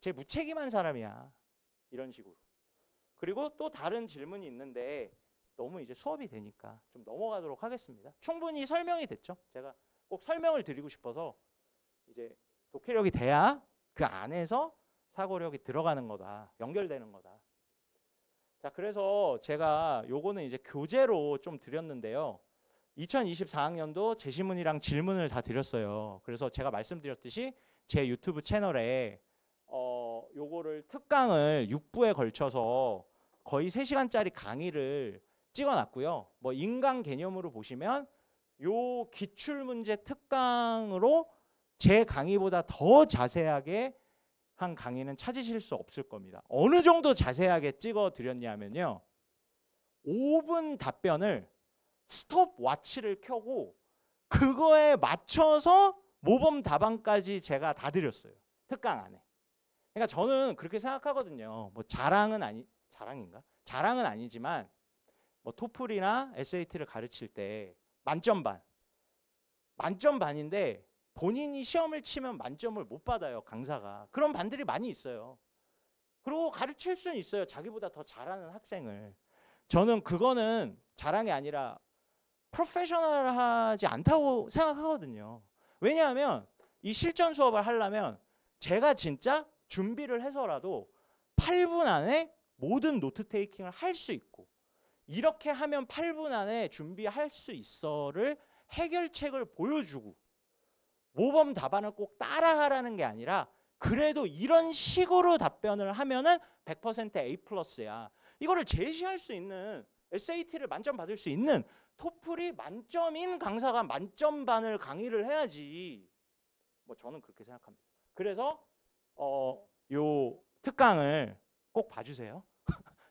쟤 무책임한 사람이야. 이런 식으로. 그리고 또 다른 질문이 있는데 너무 이제 수업이 되니까 좀 넘어가도록 하겠습니다. 충분히 설명이 됐죠. 제가 꼭 설명을 드리고 싶어서 이제 독해력이 돼야 그 안에서 사고력이 들어가는 거다. 연결되는 거다. 자, 그래서 제가 요거는 이제 교재로 좀 드렸는데요. 2024학년도 제시문이랑 질문을 다 드렸어요. 그래서 제가 말씀드렸듯이 제 유튜브 채널에 요거를 특강을 6부에 걸쳐서 거의 3시간짜리 강의를 찍어놨고요. 뭐 인강 개념으로 보시면 요 기출문제 특강으로 제 강의보다 더 자세하게 한 강의는 찾으실 수 없을 겁니다. 어느 정도 자세하게 찍어드렸냐면요. 5분 답변을 스톱워치를 켜고 그거에 맞춰서 모범 답안까지 제가 다 드렸어요. 특강 안에. 그러니까 저는 그렇게 생각하거든요. 뭐 자랑은 아니지만 뭐 토플이나 SAT를 가르칠 때 만점 반인데 본인이 시험을 치면 만점을 못 받아요, 강사가. 그런 반들이 많이 있어요. 그리고 가르칠 수는 있어요, 자기보다 더 잘하는 학생을. 저는 그거는 자랑이 아니라 프로페셔널하지 않다고 생각하거든요. 왜냐하면 이 실전 수업을 하려면 제가 진짜 준비를 해서라도 8분 안에 모든 노트 테이킹을 할 수 있고, 이렇게 하면 8분 안에 준비할 수 있어를 해결책을 보여주고, 모범 답안을 꼭 따라하라는 게 아니라 그래도 이런 식으로 답변을 하면은 100% A 플러스야. 이거를 제시할 수 있는, SAT를 만점 받을 수 있는 토플이 만점인 강사가 만점 반을 강의를 해야지. 뭐 저는 그렇게 생각합니다. 그래서 요 특강을 꼭 봐주세요.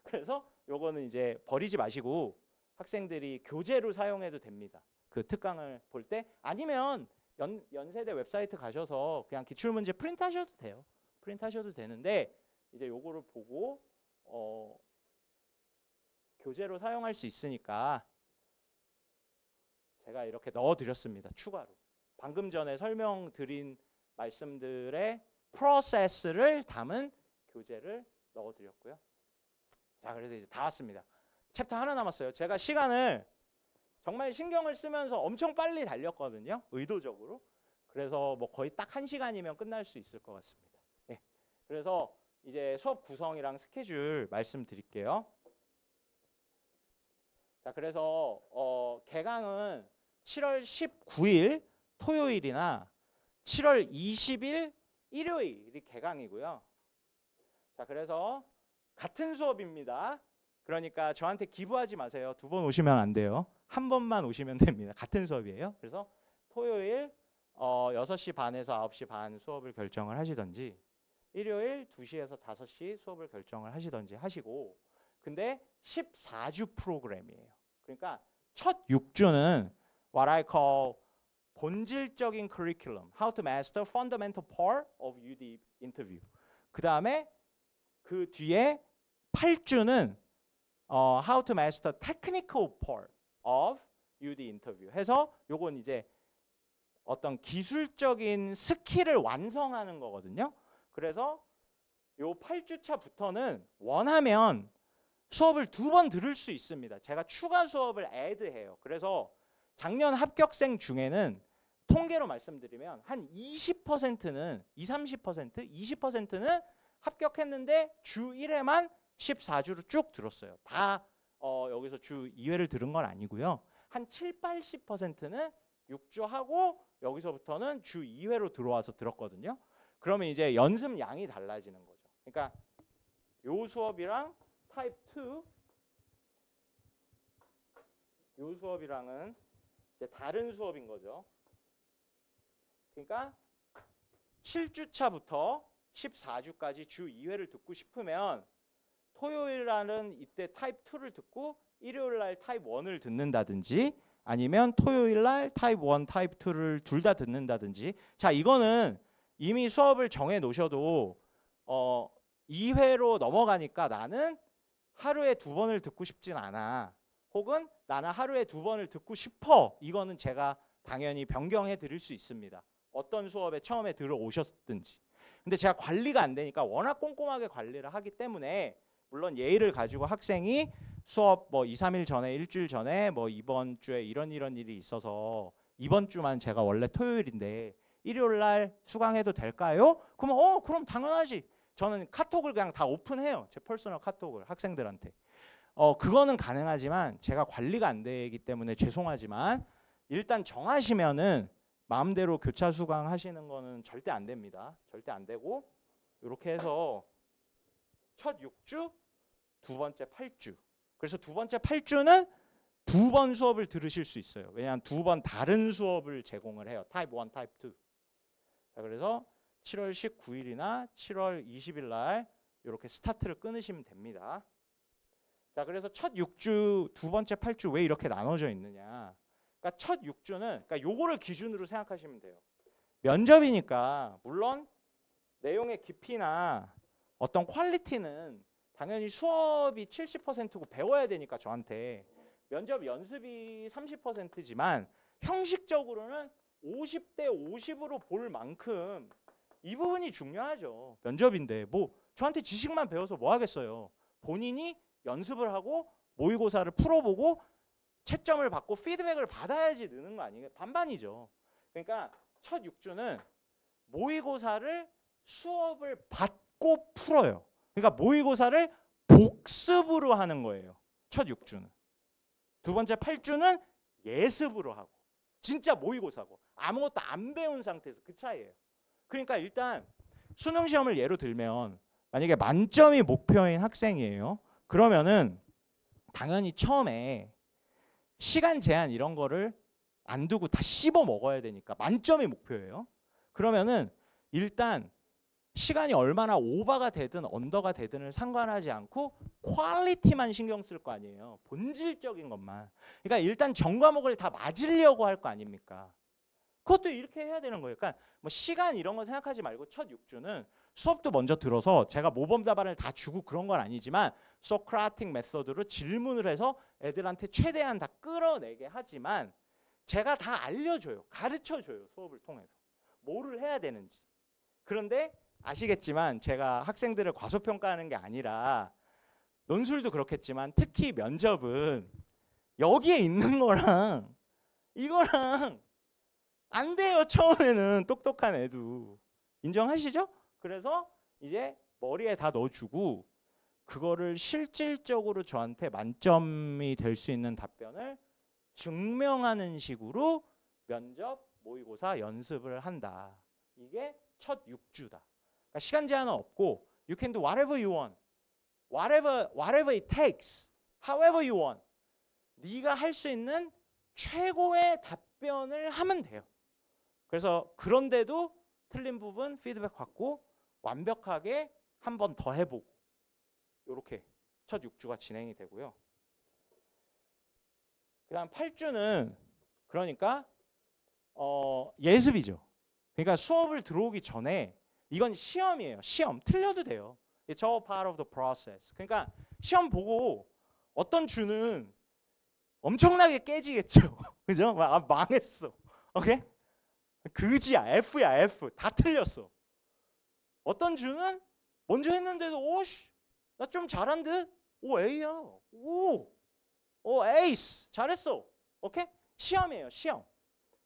그래서 요거는 이제 버리지 마시고 학생들이 교재로 사용해도 됩니다. 그 특강을 볼 때. 아니면 연세대 웹사이트 가셔서 그냥 기출문제 프린트하셔도 돼요. 프린트하셔도 되는데, 이제 요거를 보고 교재로 사용할 수 있으니까 제가 이렇게 넣어드렸습니다. 추가로. 방금 전에 설명드린 말씀들의 프로세스를 담은 교재를 넣어드렸고요. 자, 그래서 이제 다 왔습니다. 챕터 하나 남았어요. 제가 시간을 정말 신경을 쓰면서 엄청 빨리 달렸거든요. 의도적으로. 그래서 뭐 거의 딱 1시간이면 끝날 수 있을 것 같습니다. 네. 그래서 이제 수업 구성이랑 스케줄 말씀드릴게요. 자, 그래서 개강은 7월 19일 토요일이나 7월 20일 일요일이 개강이고요. 자, 그래서 같은 수업입니다. 그러니까 저한테 기부하지 마세요. 2번 오시면 안 돼요. 한 번만 오시면 됩니다. 같은 수업이에요. 그래서 토요일 6시 반에서 9시 반 수업을 결정을 하시던지, 일요일 2시에서 5시 수업을 결정을 하시던지 하시고, 근데 14주 프로그램이에요. 그러니까 첫 6주는 what I call 본질적인 커리큘럼, how to master fundamental part of UD interview. 그 다음에 그 뒤에 8주는 how to master technical part of UD interview 해서 요건 이제 어떤 기술적인 스킬을 완성하는 거거든요. 그래서 요 8주차부터는 원하면 수업을 2번 들을 수 있습니다. 제가 추가 수업을 애드해요. 그래서 작년 합격생 중에는 통계로 말씀드리면 한 20%는 20%는 합격했는데 주 1회만 14주로 쭉 들었어요. 다 여기서 주 2회를 들은 건 아니고요. 한 70~80%는 6주 하고 여기서부터는 주 2회로 들어와서 들었거든요. 그러면 이제 연습 양이 달라지는 거죠. 그러니까 요 수업이랑 타입 2, 요 수업이랑은 이제 다른 수업인 거죠. 그러니까 7주차부터 14주까지 주 2회를 듣고 싶으면 토요일 날은 이때 타입 2를 듣고 일요일 날 타입 1을 듣는다든지, 아니면 토요일 날 타입 1, 타입 2를 둘 다 듣는다든지. 자, 이거는 이미 수업을 정해 놓으셔도 2회로 넘어가니까 나는 하루에 2번을 듣고 싶진 않아, 혹은 나는 하루에 2번을 듣고 싶어, 이거는 제가 당연히 변경해 드릴 수 있습니다. 어떤 수업에 처음에 들어오셨든지. 근데 제가 관리가 안 되니까 워낙 꼼꼼하게 관리를 하기 때문에, 물론 예의를 가지고 학생이 수업 뭐 2, 3일 전에, 일주일 전에 뭐 이번 주에 이런 일이 있어서 이번 주만 제가 원래 토요일인데 일요일 날 수강해도 될까요? 그러면 그럼 당연하지. 저는 카톡을 그냥 다 오픈해요. 제 퍼스널 카톡을 학생들한테. 그거는 가능하지만 제가 관리가 안 되기 때문에 죄송하지만, 일단 정하시면은 마음대로 교차 수강하시는 거는 절대 안 됩니다. 절대 안 되고, 이렇게 해서 첫 6주, 두 번째 8주. 그래서 두 번째 8주는 2번 수업을 들으실 수 있어요. 왜냐하면 2번 다른 수업을 제공을 해요. 타입 1, 타입 2. 자, 그래서 7월 19일이나 7월 20일 날 이렇게 스타트를 끊으시면 됩니다. 자, 그래서 첫 6주, 두 번째 8주 왜 이렇게 나눠져 있느냐. 그러니까 첫 6주는, 그러니까 요거를 기준으로 생각하시면 돼요. 면접이니까 물론 내용의 깊이나 어떤 퀄리티는 당연히 수업이 70%고 배워야 되니까 저한테 면접 연습이 30%지만 형식적으로는 50대 50으로 볼 만큼 이 부분이 중요하죠. 면접인데 뭐 저한테 지식만 배워서 뭐 하겠어요. 본인이 연습을 하고 모의고사를 풀어보고 채점을 받고 피드백을 받아야지 느는 거 아니에요. 반반이죠. 그러니까 첫 6주는 모의고사를 수업을 읽고 풀어요. 그러니까 모의고사를 복습으로 하는 거예요. 첫 6주는. 두 번째 8주는 예습으로 하고. 진짜 모의고사고. 아무것도 안 배운 상태에서 그 차이예요. 그러니까 일단 수능 시험을 예로 들면 만약에 만점이 목표인 학생이에요. 그러면은 당연히 처음에 시간 제한 이런 거를 안 두고 다 씹어 먹어야 되니까 만점이 목표예요. 그러면은 일단 시간이 얼마나 오버가 되든 언더가 되든을 상관하지 않고 퀄리티만 신경 쓸 거 아니에요. 본질적인 것만. 그러니까 일단 전 과목을 다 맞으려고 할 거 아닙니까? 그것도 이렇게 해야 되는 거예요. 그러니까 뭐 시간 이런 거 생각하지 말고 첫 6주는 수업도 먼저 들어서 제가 모범 답안을 다 주고 그런 건 아니지만 소크라틱 메서드로 질문을 해서 애들한테 최대한 다 끌어내게 하지만 제가 다 알려줘요. 가르쳐줘요. 수업을 통해서. 뭐를 해야 되는지. 그런데 아시겠지만 제가 학생들을 과소평가하는 게 아니라 논술도 그렇겠지만 특히 면접은 여기에 있는 거랑 이거랑 안 돼요. 처음에는 똑똑한 애도. 인정하시죠? 그래서 이제 머리에 다 넣어주고 그거를 실질적으로 저한테 만점이 될 수 있는 답변을 증명하는 식으로 면접, 모의고사 연습을 한다. 이게 첫 6주다. 그러니까 시간 제한은 없고 you can do whatever you want. whatever it takes. however you want. 네가 할 수 있는 최고의 답변을 하면 돼요. 그래서 그런데도 틀린 부분 피드백 받고 완벽하게 한 번 더 해보고 이렇게 첫 6주가 진행이 되고요. 그 다음 8주는 그러니까 예습이죠. 그러니까 수업을 들어오기 전에 이건 시험이에요. 시험. 틀려도 돼요. It's all part of the process. 그러니까 시험 보고 어떤 주는 엄청나게 깨지겠죠. 그죠? 아, 망했어. 오케이? 그지야. F야 F. 다 틀렸어. 어떤 주는 먼저 했는데도 오씨 나 좀 잘한 듯? 오 A야. 오 에이스. 잘했어. 오케이? 시험이에요. 시험.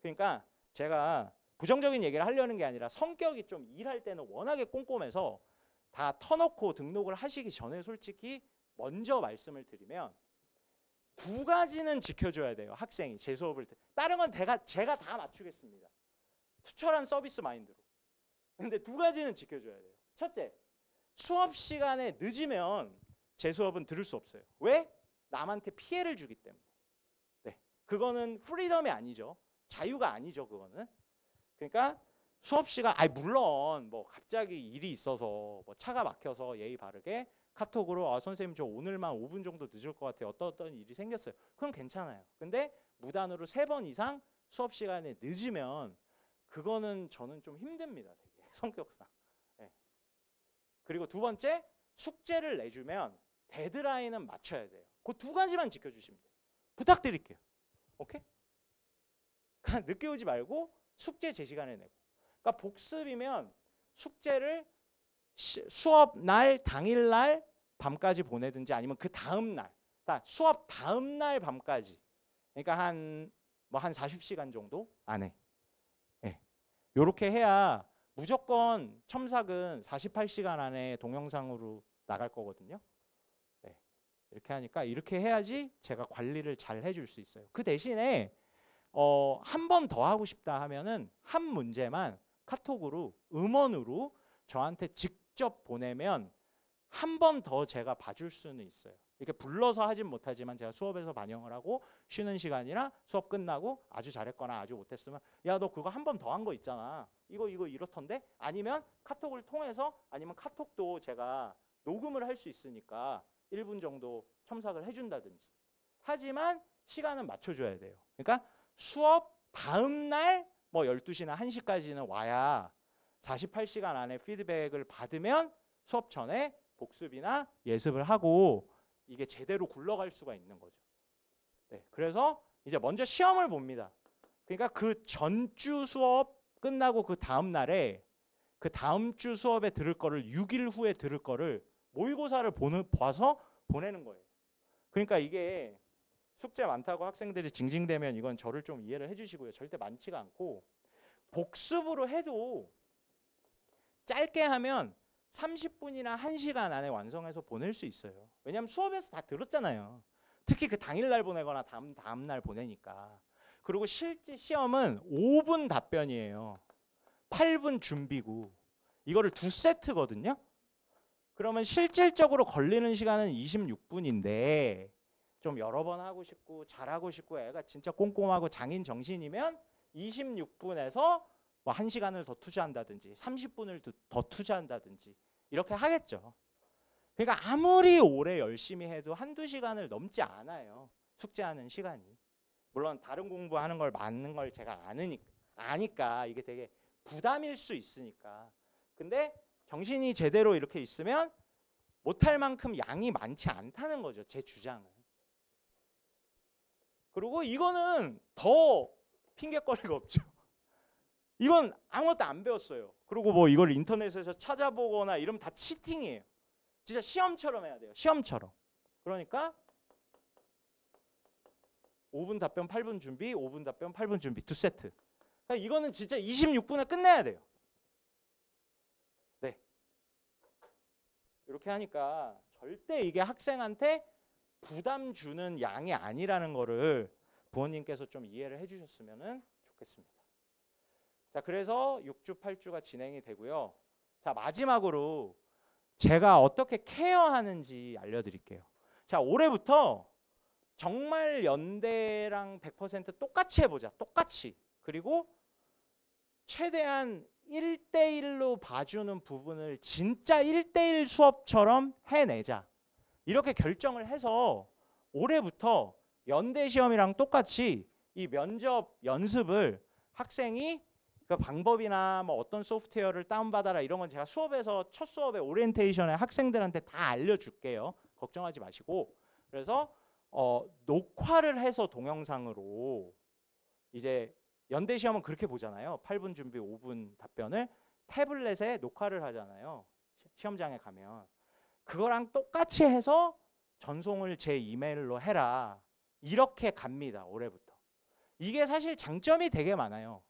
그러니까 제가 부정적인 얘기를 하려는 게 아니라 성격이 좀 일할 때는 워낙에 꼼꼼해서 다 터놓고 등록을 하시기 전에 솔직히 먼저 말씀을 드리면 두 가지는 지켜줘야 돼요. 학생이 제 수업을 다른 건 제가 다 맞추겠습니다. 투철한 서비스 마인드로. 근데 두 가지는 지켜줘야 돼요. 첫째, 수업 시간에 늦으면 제 수업은 들을 수 없어요. 왜? 남한테 피해를 주기 때문에. 네, 그거는 프리덤이 아니죠. 자유가 아니죠. 그거는. 그러니까 수업 시간, 물론 뭐 갑자기 일이 있어서 뭐 차가 막혀서 예의 바르게 카톡으로 선생님 저 오늘만 5분 정도 늦을 것 같아요. 어떤 일이 생겼어요. 그럼 괜찮아요. 근데 무단으로 3번 이상 수업 시간에 늦으면 그거는 저는 좀 힘듭니다. 되게 성격상. 네. 그리고 두 번째, 숙제를 내주면 데드라인은 맞춰야 돼요. 그 두 가지만 지켜주시면 돼요. 부탁드릴게요. 오케이? 그러니까 늦게 오지 말고 숙제 제 시간에 내고. 그러니까 복습이면 숙제를 수업 날 당일 날 밤까지 보내든지 아니면 그 다음 날, 수업 다음 날 밤까지. 그러니까 한 40시간 정도 안에. 네. 요렇게 해야 무조건 첨삭은 48시간 안에 동영상으로 나갈 거거든요. 네. 이렇게 하니까 이렇게 해야지 제가 관리를 잘 해줄 수 있어요. 그 대신에 한 번 더 하고 싶다 하면은 한 문제만 카톡으로 음원으로 저한테 직접 보내면 한 번 더 제가 봐줄 수는 있어요. 이렇게 불러서 하진 못하지만 제가 수업에서 반영을 하고 쉬는 시간이나 수업 끝나고 아주 잘했거나 아주 못했으면 야 너 그거 한 번 더 한 거 있잖아. 이거 이렇던데? 아니면 카톡을 통해서 아니면 카톡도 제가 녹음을 할 수 있으니까 1분 정도 첨삭을 해준다든지. 하지만 시간은 맞춰줘야 돼요. 그러니까 수업 다음 날 뭐 12시나 1시까지는 와야 48시간 안에 피드백을 받으면 수업 전에 복습이나 예습을 하고 이게 제대로 굴러갈 수가 있는 거죠. 네, 그래서 이제 먼저 시험을 봅니다. 그러니까 그 전주 수업 끝나고 그 다음 날에 그 다음 주 수업에 들을 거를 6일 후에 들을 거를 모의고사를 봐서 보내는 거예요. 그러니까 이게 숙제 많다고 학생들이 징징대면 이건 저를 좀 이해를 해주시고요. 절대 많지가 않고 복습으로 해도 짧게 하면 30분이나 1시간 안에 완성해서 보낼 수 있어요. 왜냐하면 수업에서 다 들었잖아요. 특히 그 당일날 보내거나 다음날 보내니까. 그리고 실제 시험은 5분 답변이에요. 8분 준비고. 이거를 2세트거든요. 그러면 실질적으로 걸리는 시간은 26분인데 좀 여러 번 하고 싶고 잘하고 싶고 애가 진짜 꼼꼼하고 장인 정신이면 26분에서 뭐 1시간을 더 투자한다든지 30분을 더 투자한다든지 이렇게 하겠죠. 그러니까 아무리 오래 열심히 해도 한두 시간을 넘지 않아요. 숙제하는 시간이. 물론 다른 공부하는 걸 맞는 걸 제가 아니까 이게 되게 부담일 수 있으니까. 근데 정신이 제대로 이렇게 있으면 못할 만큼 양이 많지 않다는 거죠. 제 주장은. 그리고 이거는 더 핑계거리가 없죠. 이건 아무것도 안 배웠어요. 그리고 뭐 이걸 인터넷에서 찾아보거나 이러면 다 치팅이에요. 진짜 시험처럼 해야 돼요. 시험처럼. 그러니까 5분 답변 8분 준비, 5분 답변 8분 준비 2세트. 그러니까 이거는 진짜 26분에 끝내야 돼요. 네. 이렇게 하니까 절대 이게 학생한테 부담 주는 양이 아니라는 거를 부모님께서 좀 이해를 해주셨으면 좋겠습니다. 자, 그래서 6주, 8주가 진행이 되고요. 자, 마지막으로 제가 어떻게 케어하는지 알려드릴게요. 자, 올해부터 정말 연대랑 100% 똑같이 해보자. 똑같이. 그리고 최대한 1대1로 봐주는 부분을 진짜 1대1 수업처럼 해내자. 이렇게 결정을 해서 올해부터 연대 시험이랑 똑같이 이 면접 연습을 학생이 그 방법이나 뭐 어떤 소프트웨어를 다운받아라 이런 건 제가 수업에서 첫 수업에 오리엔테이션에 학생들한테 다 알려줄게요. 걱정하지 마시고. 그래서 녹화를 해서 동영상으로 이제 연대 시험은 그렇게 보잖아요. 8분 준비 5분 답변을 태블릿에 녹화를 하잖아요. 시험장에 가면. 그거랑 똑같이 해서 전송을 제 이메일로 해라. 이렇게 갑니다. 올해부터. 이게 사실 장점이 되게 많아요.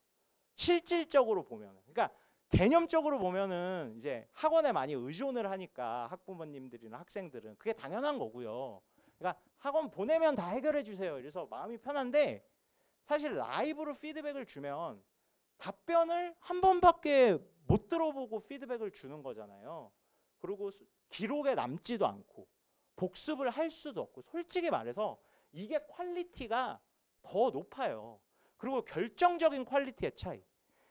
실질적으로 보면. 그러니까 개념적으로 보면은 이제 학원에 많이 의존을 하니까 학부모님들이나 학생들은 그게 당연한 거고요. 그러니까 학원 보내면 다 해결해 주세요. 이래서 마음이 편한데 사실 라이브로 피드백을 주면 답변을 한 번밖에 못 들어보고 피드백을 주는 거잖아요. 그리고 기록에 남지도 않고 복습을 할 수도 없고 솔직히 말해서 이게 퀄리티가 더 높아요. 그리고 결정적인 퀄리티의 차이.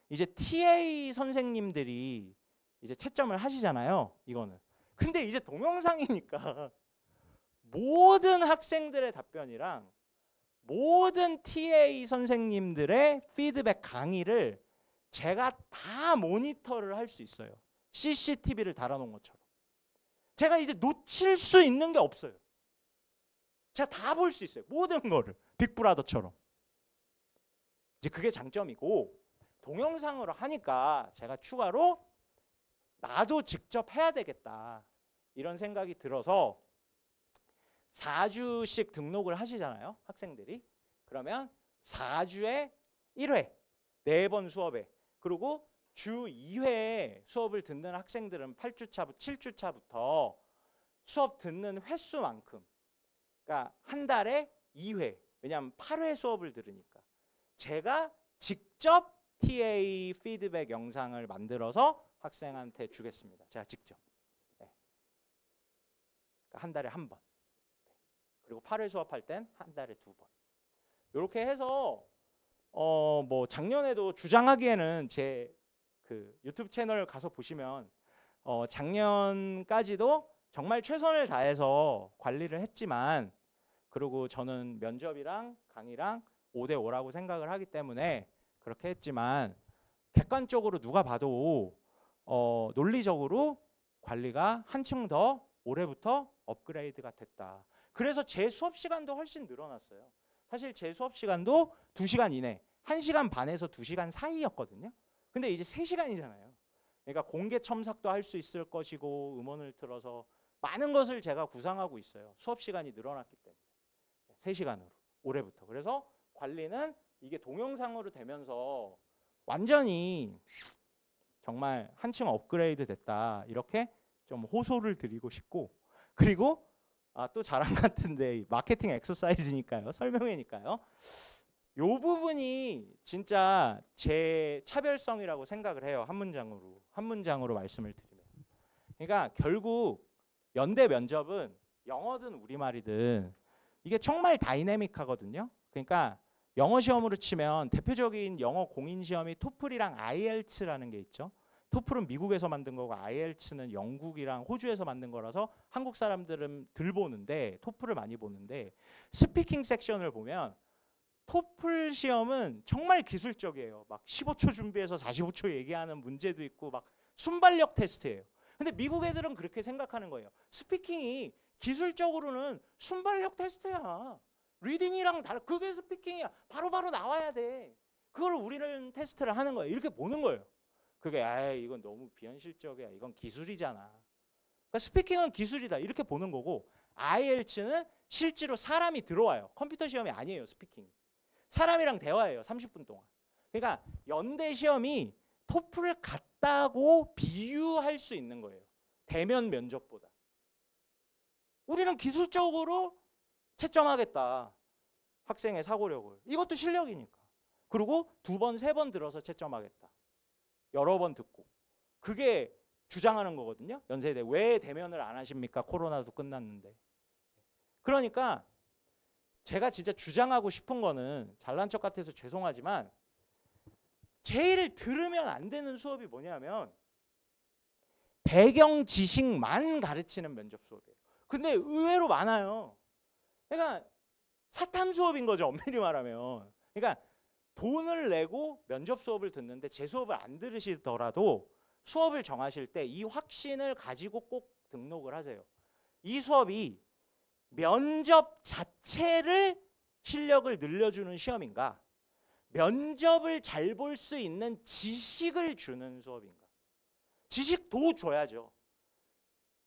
이제 TA 선생님들이 이제 채점을 하시잖아요. 이거는. 근데 이제 동영상이니까 모든 학생들의 답변이랑 모든 TA 선생님들의 피드백 강의를 제가 다 모니터를 할 수 있어요. CCTV를 달아놓은 것처럼. 제가 이제 놓칠 수 있는 게 없어요. 제가 다 볼 수 있어요. 모든 거를. 빅브라더처럼. 이제 그게 장점이고 동영상으로 하니까 제가 추가로 나도 직접 해야 되겠다. 이런 생각이 들어서 4주씩 등록을 하시잖아요. 학생들이. 그러면 4주에 1회, 4번 수업에. 그리고 주 2회에 수업을 듣는 학생들은 8주차, 7주차부터 수업 듣는 횟수만큼. 그러니까 한 달에 2회. 왜냐하면 8회 수업을 들으니까. 제가 직접 TA 피드백 영상을 만들어서 학생한테 주겠습니다. 제가 직접. 네. 그러니까 한 달에 한 번. 그리고 8회 수업할 땐 한 달에 2번. 이렇게 해서 뭐 작년에도 주장하기에는 제 그 유튜브 채널 가서 보시면 작년까지도 정말 최선을 다해서 관리를 했지만 그리고 저는 면접이랑 강의랑 5대5라고 생각을 하기 때문에 그렇게 했지만 객관적으로 누가 봐도 논리적으로 관리가 한층 더 올해부터 업그레이드가 됐다. 그래서 제 수업 시간도 훨씬 늘어났어요. 사실 제 수업 시간도 2시간 이내, 1시간 반에서 2시간 사이였거든요. 근데 이제 3시간이잖아요. 그러니까 공개 첨삭도 할 수 있을 것이고 음원을 틀어서 많은 것을 제가 구상하고 있어요. 수업 시간이 늘어났기 때문에. 3시간으로 올해부터. 그래서 관리는 이게 동영상으로 되면서 완전히 정말 한층 업그레이드 됐다. 이렇게 좀 호소를 드리고 싶고, 그리고 또 자랑 같은데 마케팅 엑서사이즈니까요, 설명회니까요. 요 부분이 진짜 제 차별성이라고 생각을 해요. 한 문장으로 말씀을 드리면. 그러니까 결국 연대 면접은 영어든 우리말이든 이게 정말 다이내믹하거든요. 그러니까 영어 시험으로 치면 대표적인 영어 공인 시험이 토플이랑 IELTS라는 게 있죠. 토플은 미국에서 만든 거고 IELTS는 영국이랑 호주에서 만든 거라서 한국 사람들은 덜 보는데, 토플을 많이 보는데, 스피킹 섹션을 보면 토플 시험은 정말 기술적이에요. 막 15초 준비해서 45초 얘기하는 문제도 있고 막 순발력 테스트예요. 근데 미국 애들은 그렇게 생각하는 거예요. 스피킹이 기술적으로는 순발력 테스트야. 리딩이랑 달라. 그게 스피킹이야. 바로바로 나와야 돼. 그걸 우리는 테스트를 하는 거예요. 이렇게 보는 거예요. 그게 이건 너무 비현실적이야. 이건 기술이잖아. 그러니까 스피킹은 기술이다. 이렇게 보는 거고, IELTS는 실제로 사람이 들어와요. 컴퓨터 시험이 아니에요. 스피킹. 사람이랑 대화해요. 30분 동안. 그러니까 연대 시험이 토플 같다고 비유할 수 있는 거예요. 대면 면접보다. 우리는 기술적으로 채점하겠다. 학생의 사고력을. 이것도 실력이니까. 그리고 2번, 3번 들어서 채점하겠다. 여러 번 듣고. 그게 주장하는 거거든요. 연세대. 왜 대면을 안 하십니까? 코로나도 끝났는데. 그러니까 제가 진짜 주장하고 싶은 거는, 잘난 척 같아서 죄송하지만, 제일 들으면 안 되는 수업이 뭐냐면 배경 지식만 가르치는 면접 수업이에요. 근데 의외로 많아요. 그러니까 사탐 수업인 거죠, 엄밀히 말하면. 그러니까 돈을 내고 면접 수업을 듣는데 제 수업을 안 들으시더라도 수업을 정하실 때 이 확신을 가지고 꼭 등록을 하세요. 이 수업이 면접 자체를 실력을 늘려주는 시험인가, 면접을 잘 볼 수 있는 지식을 주는 수업인가. 지식도 줘야죠.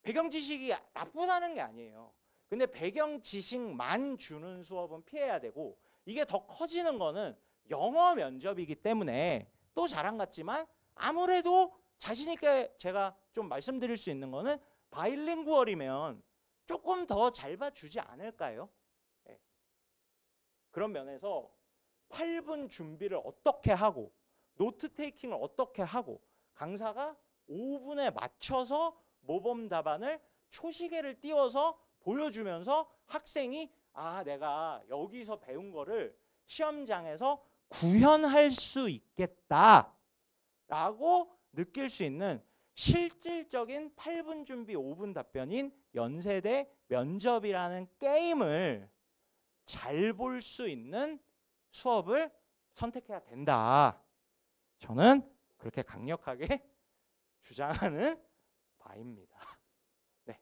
배경 지식이 나쁘다는 게 아니에요. 근데 배경 지식만 주는 수업은 피해야 되고, 이게 더 커지는 거는 영어 면접이기 때문에 또 자랑 같지만 아무래도 자신 있게 제가 좀 말씀드릴 수 있는 거는 바일링구얼이면 조금 더 잘 봐주지 않을까요? 네. 그런 면에서 8분 준비를 어떻게 하고 노트 테이킹을 어떻게 하고 강사가 5분에 맞춰서 모범 답안을 초시계를 띄워서 보여주면서 학생이 내가 여기서 배운 거를 시험장에서 구현할 수 있겠다라고 느낄 수 있는 실질적인 8분 준비 5분 답변인 연세대 면접이라는 게임을 잘 볼 수 있는 수업을 선택해야 된다. 저는 그렇게 강력하게 주장하는 바입니다. 네.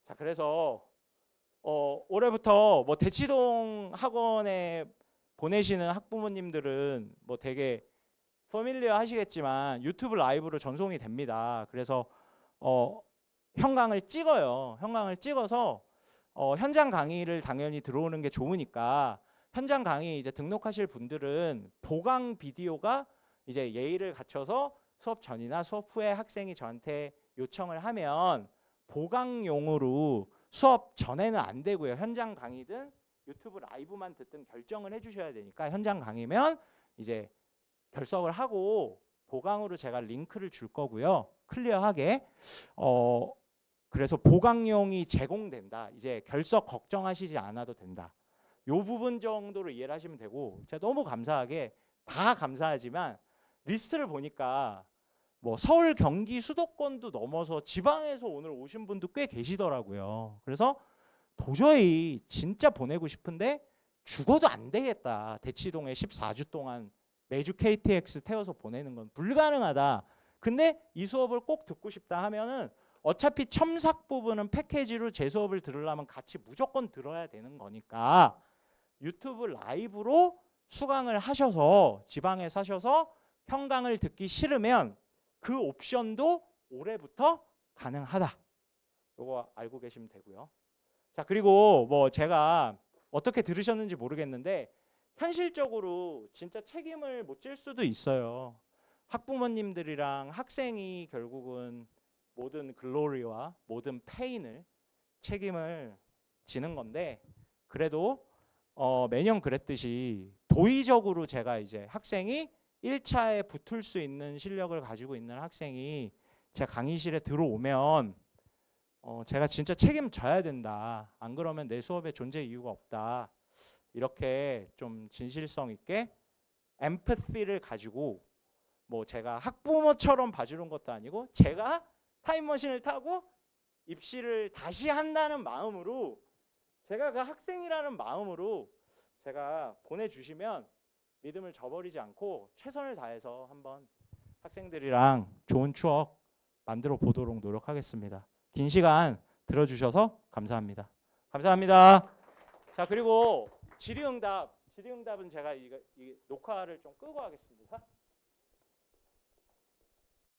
자, 그래서 올해부터 뭐 대치동 학원에 보내시는 학부모님들은 뭐 되게 퍼밀리어 하시겠지만 유튜브 라이브로 전송이 됩니다. 그래서 현강을 찍어요. 현강을 찍어서 현장 강의를 당연히 들어오는 게 좋으니까 현장 강의 이제 등록하실 분들은 보강 비디오가 이제 예의를 갖춰서 수업 전이나 수업 후에 학생이 저한테 요청을 하면 보강용으로, 수업 전에는 안 되고요. 현장 강의든 유튜브 라이브만 듣든 결정을 해주셔야 되니까 현장 강의면 이제 결석을 하고 보강으로 제가 링크를 줄 거고요. 클리어하게. 그래서 보강용이 제공된다. 이제 결석 걱정하시지 않아도 된다. 요 부분 정도로 이해를 하시면 되고, 제가 너무 감사하게, 다 감사하지만 리스트를 보니까 뭐 서울, 경기, 수도권도 넘어서 지방에서 오늘 오신 분도 꽤 계시더라고요. 그래서 도저히 진짜 보내고 싶은데 죽어도 안 되겠다. 대치동에 14주 동안 매주 KTX 태워서 보내는 건 불가능하다. 근데 이 수업을 꼭 듣고 싶다 하면은 어차피 첨삭 부분은 패키지로 제 수업을 들으려면 같이 무조건 들어야 되는 거니까 유튜브 라이브로 수강을 하셔서 지방에 사셔서 현강을 듣기 싫으면 그 옵션도 올해부터 가능하다. 요거 알고 계시면 되고요. 자, 그리고 뭐 제가 어떻게 들으셨는지 모르겠는데 현실적으로 진짜 책임을 못 질 수도 있어요. 학부모님들이랑 학생이 결국은 모든 글로리와 모든 페인을 책임을 지는 건데, 그래도 매년 그랬듯이 도의적으로 제가 이제 학생이 1차에 붙을 수 있는 실력을 가지고 있는 학생이 제 강의실에 들어오면 제가 진짜 책임져야 된다. 안 그러면 내 수업에 존재 이유가 없다. 이렇게 좀 진실성 있게 엠패시를 가지고, 뭐 제가 학부모처럼 봐주는 것도 아니고 제가 타임머신을 타고 입시를 다시 한다는 마음으로, 제가 그 학생이라는 마음으로 제가 보내주시면 믿음을 저버리지 않고 최선을 다해서 한번 학생들이랑 좋은 추억 만들어 보도록 노력하겠습니다. 긴 시간 들어주셔서 감사합니다. 감사합니다. 자, 그리고 질의응답은 제가 이 녹화를 좀 끄고 하겠습니다.